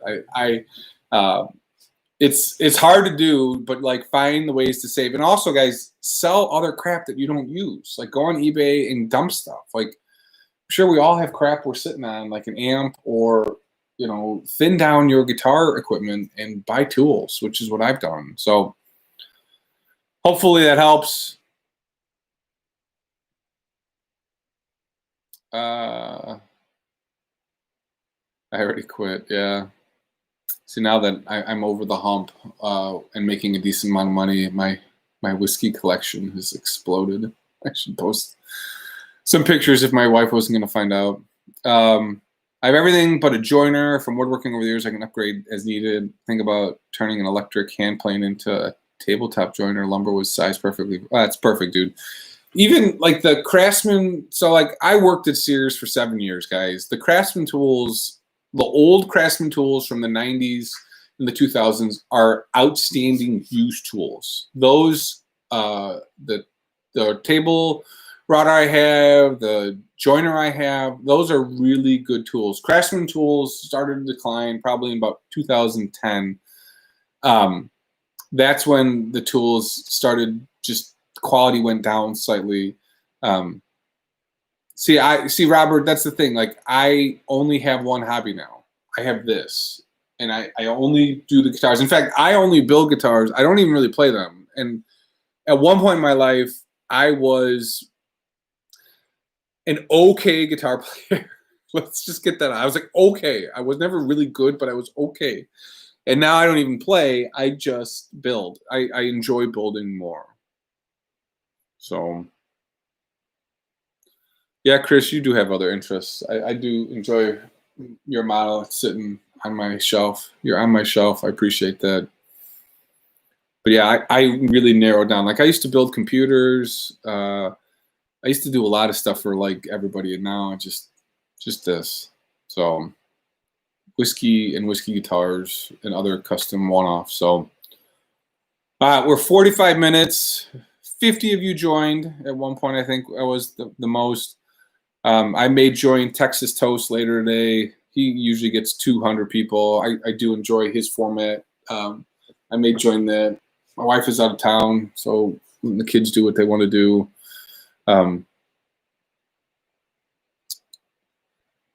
It's hard to do, but like find the ways to save. And also, guys, sell other crap that you don't use. Like go on eBay and dump stuff. Like I'm sure we all have crap we're sitting on, like an amp, or you know, thin down your guitar equipment and buy tools, which is what I've done. So hopefully that helps. I already quit. Yeah. See, now that I'm over the hump and making a decent amount of money, my whiskey collection has exploded. I should post some pictures if my wife wasn't going to find out. I have everything but a joiner from woodworking over the years. I can upgrade as needed. Think about turning an electric hand plane into a tabletop joiner. Lumber was sized perfectly. That's perfect, dude. Even like the Craftsman. So like I worked at Sears for 7 years, guys. The Craftsman tools, the old Craftsman tools from the 90s and the 2000s are outstanding used tools. Those, the table router I have, the joiner I have, those are really good tools. Craftsman tools started to decline probably in about 2010. That's when the tools started, just quality went down slightly. See, Robert, that's the thing. Like, I only have one hobby now. I have this, and I only do the guitars. In fact, I only build guitars. I don't even really play them. And at one point in my life, I was an okay guitar player. Let's just get that out. I was like, okay. I was never really good, but I was okay. And now I don't even play. I just build. I enjoy building more. So, yeah, Chris, you do have other interests. I do enjoy your model sitting on my shelf. You're on my shelf. I appreciate that. But yeah, I really narrowed down. Like, I used to build computers. I used to do a lot of stuff for like everybody, and now just this. So whiskey and whiskey guitars and other custom one-offs. So we're 45 minutes. 50 of you joined at one point. I think I was the most. I may join Texas Toast later today. He usually gets 200 people. I do enjoy his format. I may join that. My wife is out of town, so the kids do what they want to do.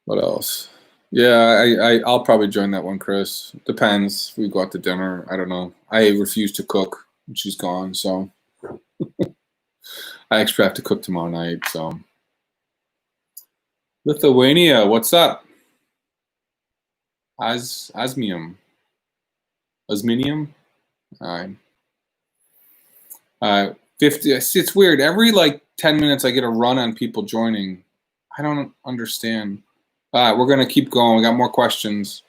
What else? Yeah, I'll probably join that one, Chris. Depends. We go out to dinner. I don't know. I refuse to cook when she's gone, so I actually have to cook tomorrow night. So Lithuania, what's up? Osmium. All right. 50. It's weird. Every like 10 minutes, I get a run on people joining. I don't understand. All right, we're gonna keep going. We got more questions.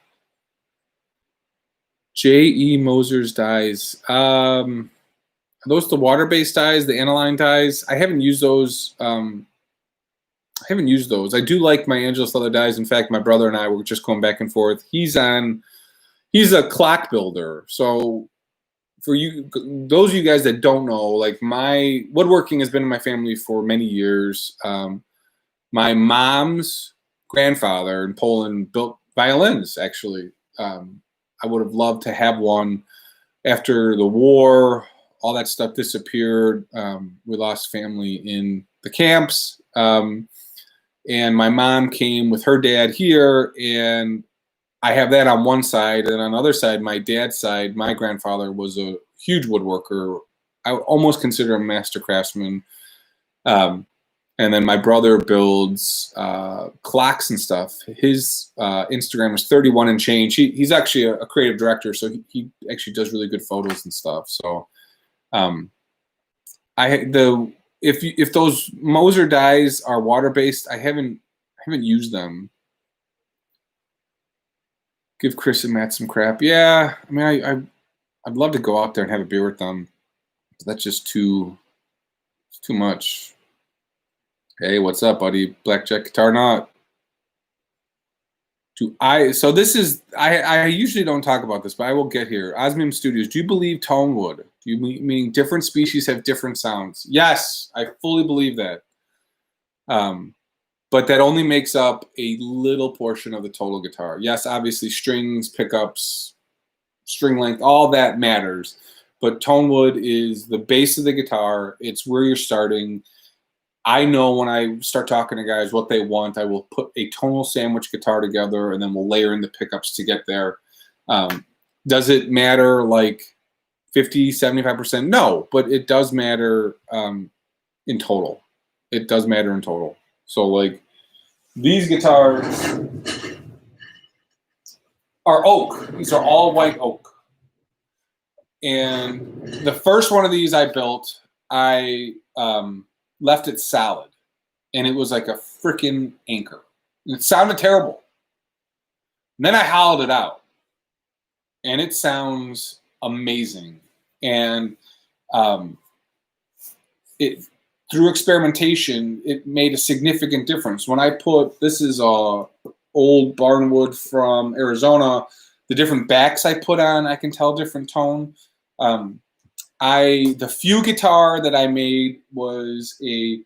J.E. Moser's dyes. Are those the water-based dyes, the aniline dyes? I haven't used those. I do like my Angelus leather dyes. In fact, my brother and I were just going back and forth. He's a clock builder. So for you, those of you guys that don't know, like, my woodworking has been in my family for many years. My mom's grandfather in Poland built violins, actually. I would have loved to have one. After the war, all that stuff disappeared. We lost family in the camps. And my mom came with her dad here, and I have that on one side. And on the other side, my dad's side, my grandfather was a huge woodworker. I would almost consider him a master craftsman. And then my brother builds clocks and stuff. His Instagram is 31 and change. He's actually a creative director, so he actually does really good photos and stuff. So if those Moser dyes are water based, I haven't used them. Give Chris and Matt some crap. Yeah, I mean, I'd love to go out there and have a beer with them. But that's just too much. Hey, what's up, buddy? Blackjack Guitar Knot. So this is, I usually don't talk about this, but I will get here. Osmium Studios, do you believe tone wood? Do you mean different species have different sounds? Yes, I fully believe that. But that only makes up a little portion of the total guitar. Yes, obviously strings, pickups, string length, all that matters. But tone wood is the base of the guitar. It's where you're starting. I know when I start talking to guys what they want, I will put a tonal sandwich guitar together, and then we'll layer in the pickups to get there. Does it matter, like, 50, 75%? No, but it does matter in total. It does matter in total. So like these guitars are oak. These are all white oak. And the first one of these I built, I left it solid. And it was like a freaking anchor. And it sounded terrible. And then I hollowed it out. And it sounds amazing. And through experimentation, it made a significant difference. When I put, this is old barnwood from Arizona, the different backs I put on, I can tell different tone. The Few guitar that I made was a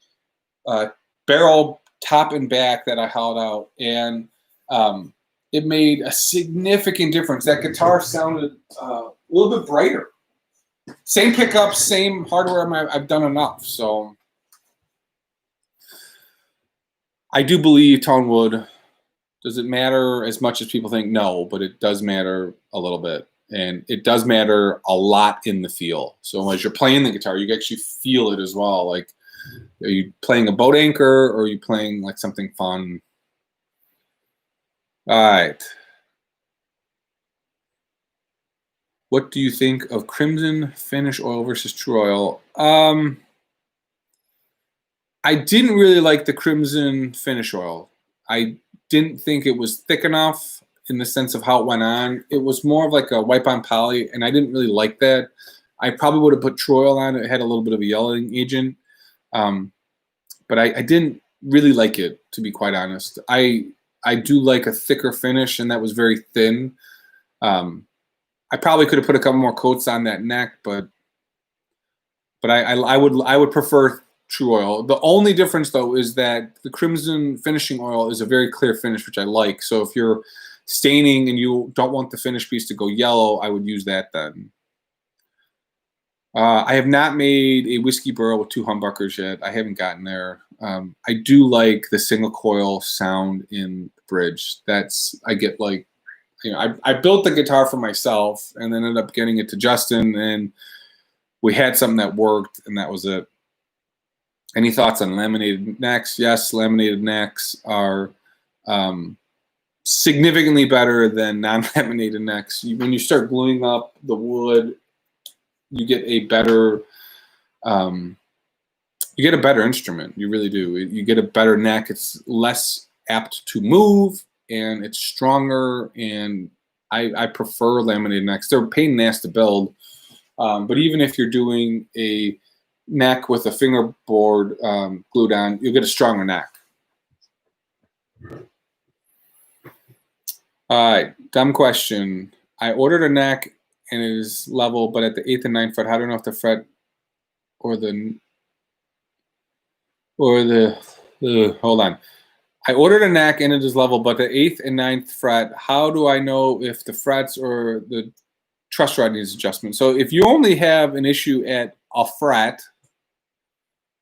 barrel top and back that I hollowed out, and it made a significant difference. That guitar sounded a little bit brighter. Same pickups, same hardware. I've done enough, so I do believe tone wood. Does it matter as much as people think? No, but it does matter a little bit. And it does matter a lot in the feel. So as you're playing the guitar, you actually feel it as well. Like, are you playing a boat anchor or are you playing like something fun? All right. What do you think of Crimson Finish Oil versus Troil? I didn't really like the Crimson Finish Oil. I didn't think it was thick enough in the sense of how it went on. It was more of like a wipe-on poly, and I didn't really like that. I probably would have put Troil on. It had a little bit of a yellowing agent. But I didn't really like it, to be quite honest. I do like a thicker finish, and that was very thin. I probably could have put a couple more coats on that neck, but I would prefer True Oil. The only difference, though, is that the Crimson finishing oil is a very clear finish, which I like. So if you're staining and you don't want the finish piece to go yellow, I would use that then. I have not made a whiskey barrel with 2 humbuckers yet. I haven't gotten there. I do like the single coil sound in the bridge. I get like, I built the guitar for myself and then ended up getting it to Justin, and we had something that worked, and that was it. Any thoughts on laminated necks? Yes, laminated necks are significantly better than non-laminated necks. When you start gluing up the wood, you get a better instrument. You really do. You get a better neck. It's less apt to move, and it's stronger. And I prefer laminated necks. They're a pain in the ass to build, but even if you're doing a neck with a fingerboard glued on, you'll get a stronger neck. All right, dumb question. I ordered a neck and it is level, but at the 8th and 9th fret, how do I know if the fret hold on. I ordered a neck and it is level, but the 8th and 9th fret, how do I know if the frets or the truss rod needs adjustment? So if you only have an issue at a fret,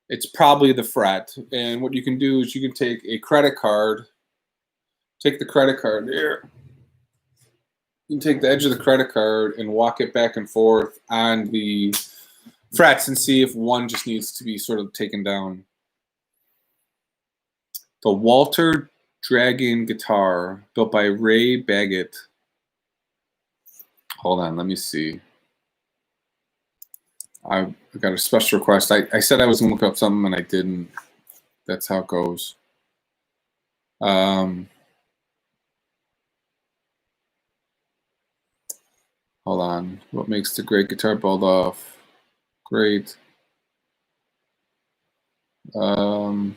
it's probably the fret. And what you can do is you can take a credit card, take the credit card here. You can take the edge of the credit card and walk it back and forth on the frets and see if one just needs to be sort of taken down. The Walter Dragon guitar built by Ray Baggett. Hold on, let me see. I got a special request. I said I was going to look up something and I didn't. That's how it goes. Hold on. What makes the great guitar build off? Great. Oh,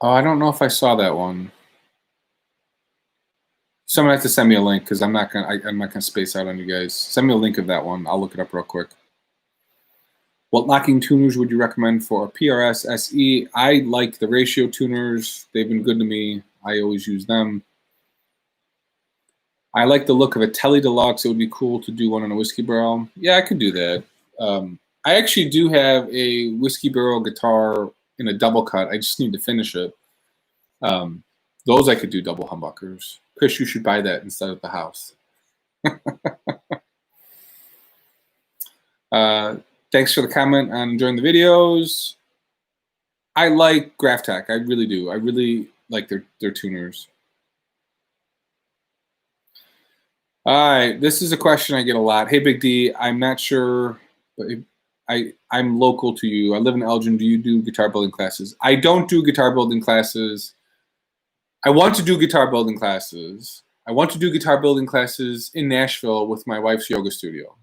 I don't know if I saw that one. Someone has to send me a link because I'm not gonna space out on you guys. Send me a link of that one. I'll look it up real quick. What locking tuners would you recommend for a PRS SE? I like the ratio tuners. They've been good to me. I always use them. I like the look of a Tele Deluxe. It would be cool to do one on a whiskey barrel. Yeah, I could do that. I actually do have a whiskey barrel guitar in a double cut. I just need to finish it. Those I could do double humbuckers. Chris, you should buy that instead of the house. Thanks for the comment on enjoying the videos. I like Graphtec. I really do. I really like their tuners. All right, this is a question I get a lot. Hey, Big D, I'm not sure, but I'm local to you. I live in Elgin. Do you do guitar building classes? I don't do guitar building classes. I want to do guitar building classes. I want to do guitar building classes in Nashville with my wife's yoga studio.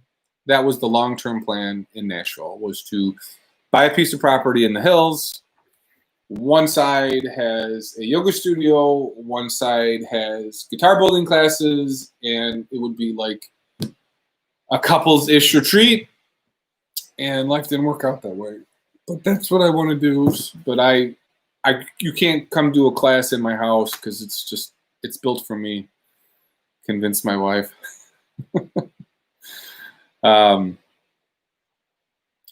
That was the long-term plan in Nashville, was to buy a piece of property in the hills. One side has a yoga studio, one side has guitar building classes, and it would be like a couples-ish retreat, and life didn't work out that way. But that's what I want to do. But you can't come do a class in my house because it's built for me. Convince my wife.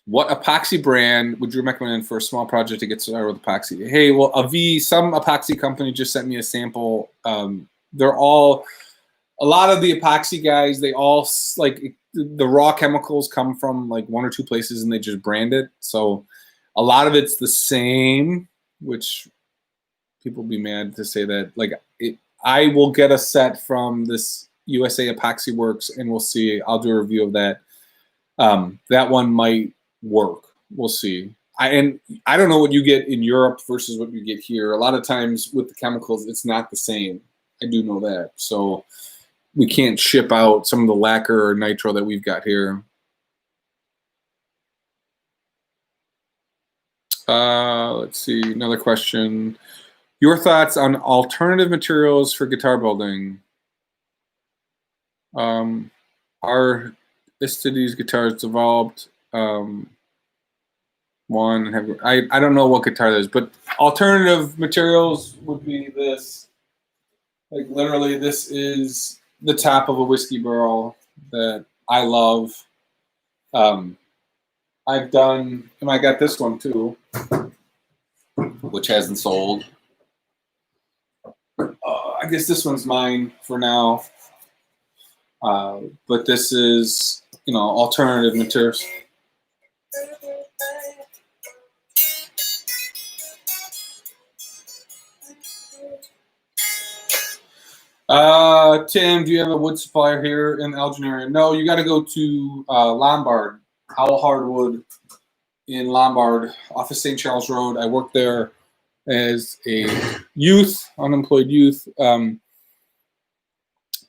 What epoxy brand would you recommend for a small project to get started with epoxy? Hey, well, some epoxy company just sent me a sample. They're all, a lot of the epoxy guys, they all, like, the raw chemicals come from like one or two places and they just brand it. So a lot of it's the same, which people be mad to say that. Like, I will get a set from this USA Epoxy Works and we'll see. I'll do a review of that. That one might work. We'll see. I don't know what you get in Europe versus what you get here. A lot of times with the chemicals, it's not the same. I do know that. So we can't ship out some of the lacquer or nitro that we've got here. Let's see, another question. Your thoughts on alternative materials for guitar building? Are Istides guitars developed? I don't know what guitar that is, but alternative materials would be this. Like, literally, this is the top of a whiskey barrel that I love. I've done, and I got this one too, which hasn't sold. I guess this one's mine for now. But this is, alternative materials. Tim, do you have a wood supplier here in the Elgin area? No, you got to go to Lombard, Howell Hardwood in Lombard, off of St. Charles Road. I worked there as a unemployed youth.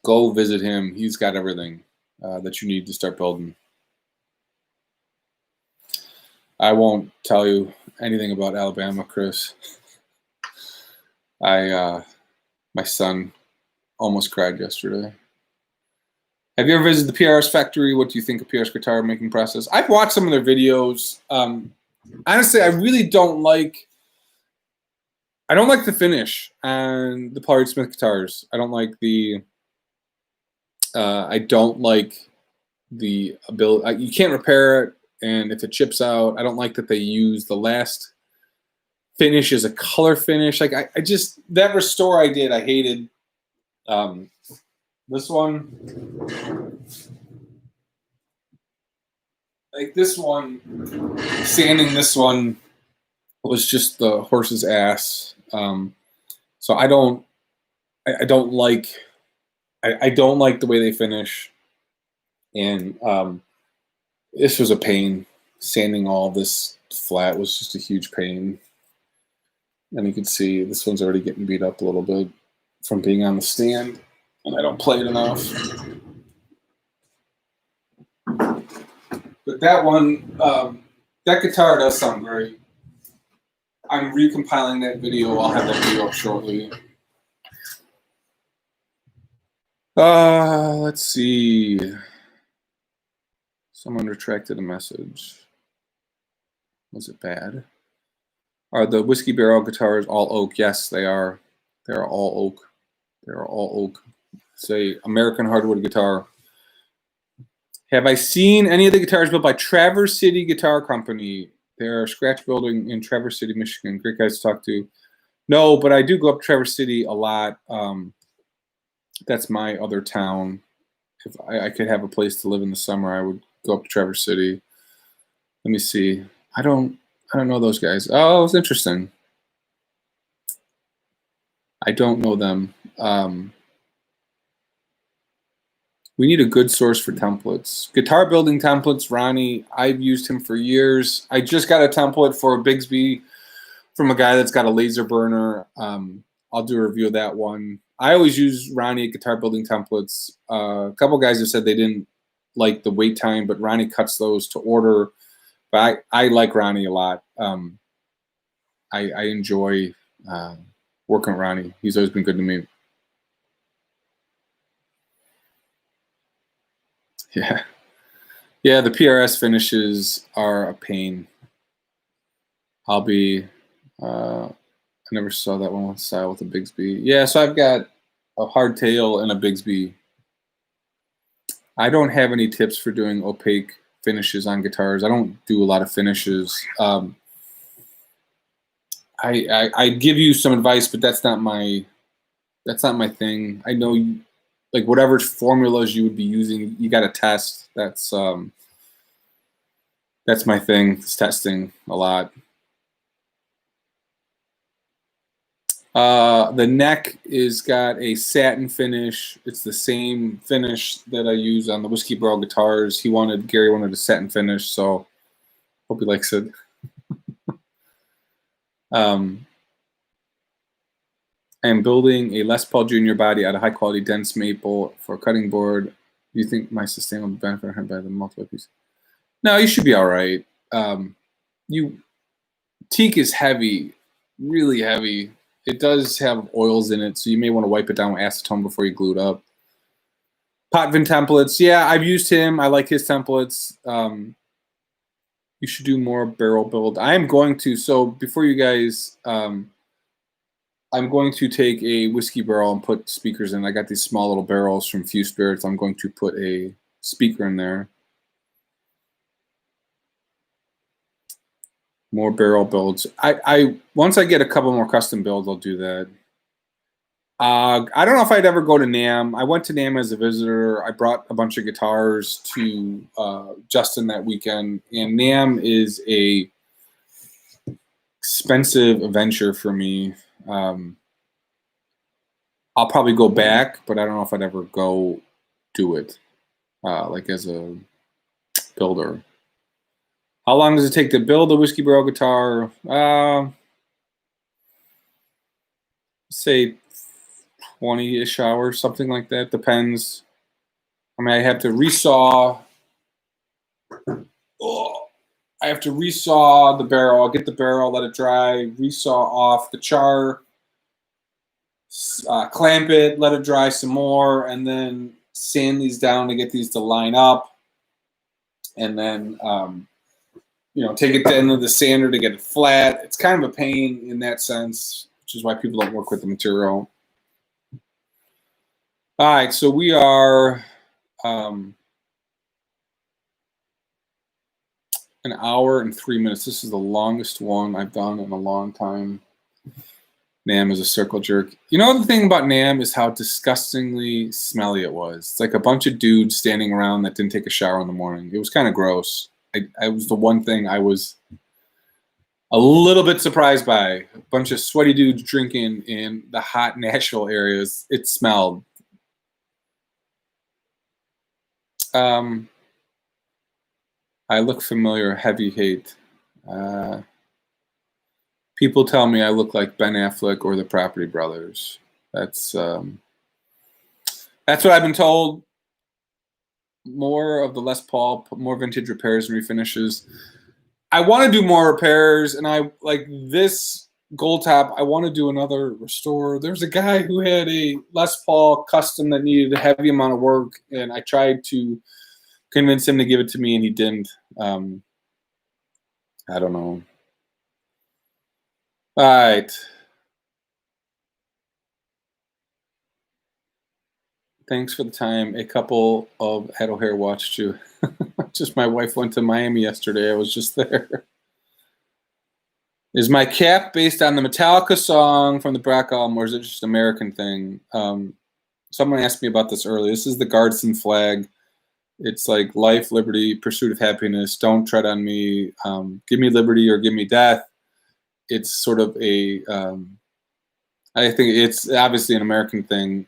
Go visit him. He's got everything that you need to start building. I won't tell you anything about Alabama, Chris. My son almost cried yesterday. Have you ever visited the PRS factory? What do you think of PRS guitar making process? I've watched some of their videos. Honestly, I really don't like. I don't like the finish on the Pollard Smith guitars. I don't like the. I don't like the ability. You can't repair it, and if it chips out, I don't like that they use the last finish as a color finish. Like I just that restore I did, I hated. This one, like this one, sanding this one was just the horse's ass. So I don't like the way they finish, and this was a pain. Sanding all this flat was just a huge pain, and you can see this one's already getting beat up a little bit from being on the stand, and I don't play it enough. But that one, that guitar does sound great. I'm recompiling that video. I'll have that video up shortly. Let's see. Someone retracted a message. Was it bad? Are the whiskey barrel guitars all oak? Yes, they are. They are all oak. They are all oak. It's a American hardwood guitar. Have I seen any of the guitars built by Traverse City Guitar Company? They're scratch building in Traverse City, Michigan. Great guys to talk to. No, but I do go up to Traverse City a lot. That's my other town. if I could have a place to live in the summer, I would go up to Traverse City. Let me see. I don't know those guys. Oh, it's interesting. I don't know them. We need a good source for templates. Guitar building templates, Ronnie, I've used him for years. I just got a template for a Bigsby from a guy that's got a laser burner. I'll do a review of that one. I always use Ronnie at Guitar Building Templates. A couple guys have said they didn't like the wait time, but Ronnie cuts those to order. But I like Ronnie a lot. I enjoy working with Ronnie. He's always been good to me. Yeah. Yeah, the PRS finishes are a pain. I'll be, I never saw that one style with a Bigsby. Yeah, so I've got a hardtail and a Bigsby. I don't have any tips for doing opaque finishes on guitars. I don't do a lot of finishes. I give you some advice, but that's not my thing. I know like whatever formulas you would be using, you got to test. That's my thing. It's testing a lot. The neck is got a satin finish. It's the same finish that I use on the Whiskey Barrel guitars. Gary wanted a satin finish, so hope he likes it. I am building a Les Paul Jr. body out of high quality dense maple for a cutting board. Do you think my sustain will benefit by the multiple piece? No, you should be all right. Teak is heavy, really heavy. It does have oils in it, so you may want to wipe it down with acetone before you glue it up. Potvin templates, yeah, I've used him. I like his templates. You should do more barrel build. I am going to, so before you guys, I'm going to take a whiskey barrel and put speakers in. I got these small little barrels from Few Spirits. I'm going to put a speaker in there. More barrel builds. Once I get a couple more custom builds, I'll do that. I don't know if I'd ever go to NAMM. I went to NAMM as a visitor. I brought a bunch of guitars to Justin that weekend, and NAMM is a expensive adventure for me. I'll probably go back, but I don't know if I'd ever go do it, like as a builder. How long does it take to build a Whiskey Barrel guitar? Say 20-ish hours, something like that. Depends. I mean, I have to resaw. I have to resaw the barrel. I'll get the barrel, let it dry, resaw off the char, clamp it, let it dry some more, and then sand these down to get these to line up. And then, take it into the sander to get it flat. It's kind of a pain in that sense, which is why people don't work with the material. All right, so we are an hour and 3 minutes. This is the longest one I've done in a long time. NAMM is a circle jerk. You know, the thing about NAMM is how disgustingly smelly it was. It's like a bunch of dudes standing around that didn't take a shower in the morning. It was kind of gross. I was the one thing I was a little bit surprised by. A bunch of sweaty dudes drinking in the hot Nashville areas. It smelled. I look familiar. Heavy hate. People tell me I look like Ben Affleck or the Property Brothers. That's what I've been told. More of the Les Paul, more vintage repairs and refinishes. I want to do more repairs, and I like this gold top. I want to do another restore. There's a guy who had a Les Paul custom that needed a heavy amount of work, and I tried to convince him to give it to me, and he didn't. I don't know. All right. Thanks for the time. A couple of Head O'Hare watched you. Just my wife went to Miami yesterday. I was just there. Is my cap based on the Metallica song from the Brack album, or is it just an American thing? someone asked me about this earlier. This is the Gadsden flag. It's like life, liberty, pursuit of happiness. Don't tread on me. Give me liberty or give me death. It's sort of a, I think it's obviously an American thing.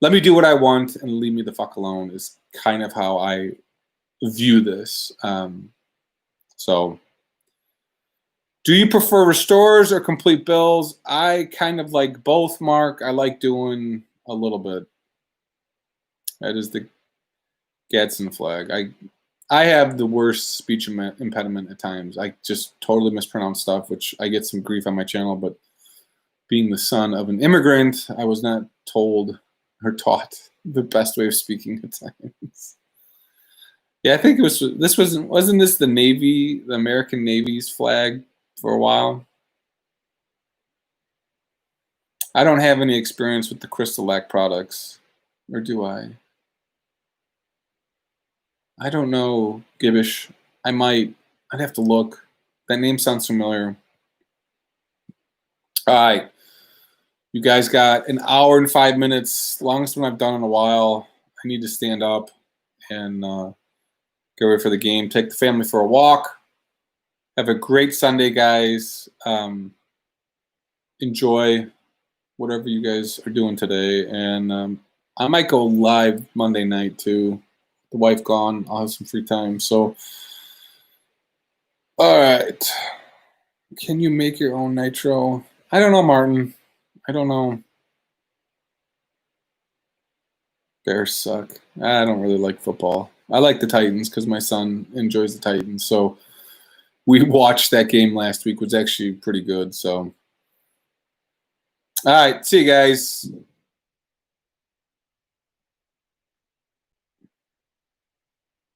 Let me do what I want and leave me the fuck alone is kind of how I view this. So do you prefer restores or complete builds? I kind of like both, Mark. I like doing a little bit. That is the Gadsden flag. I have the worst speech impediment at times. I just totally mispronounce stuff, which I get some grief on my channel, but being the son of an immigrant, I was not told or taught the best way of speaking at times. Yeah, I think wasn't this the Navy, the American Navy's flag for a while? I don't have any experience with the Crystal-Lac products, or do I? I don't know, Gibbish. I'd have to look. That name sounds familiar. All right. You guys got an hour and 5 minutes, longest one I've done in a while. I need to stand up and get ready for the game. Take the family for a walk. Have a great Sunday, guys. Enjoy whatever you guys are doing today. And I might go live Monday night, too. The wife gone. I'll have some free time. So, all right. Can you make your own Nitro? I don't know, Martin. I don't know. Bears suck. I don't really like football. I like the Titans because my son enjoys the Titans. So we watched that game last week, which was actually pretty good. So, all right. See you guys.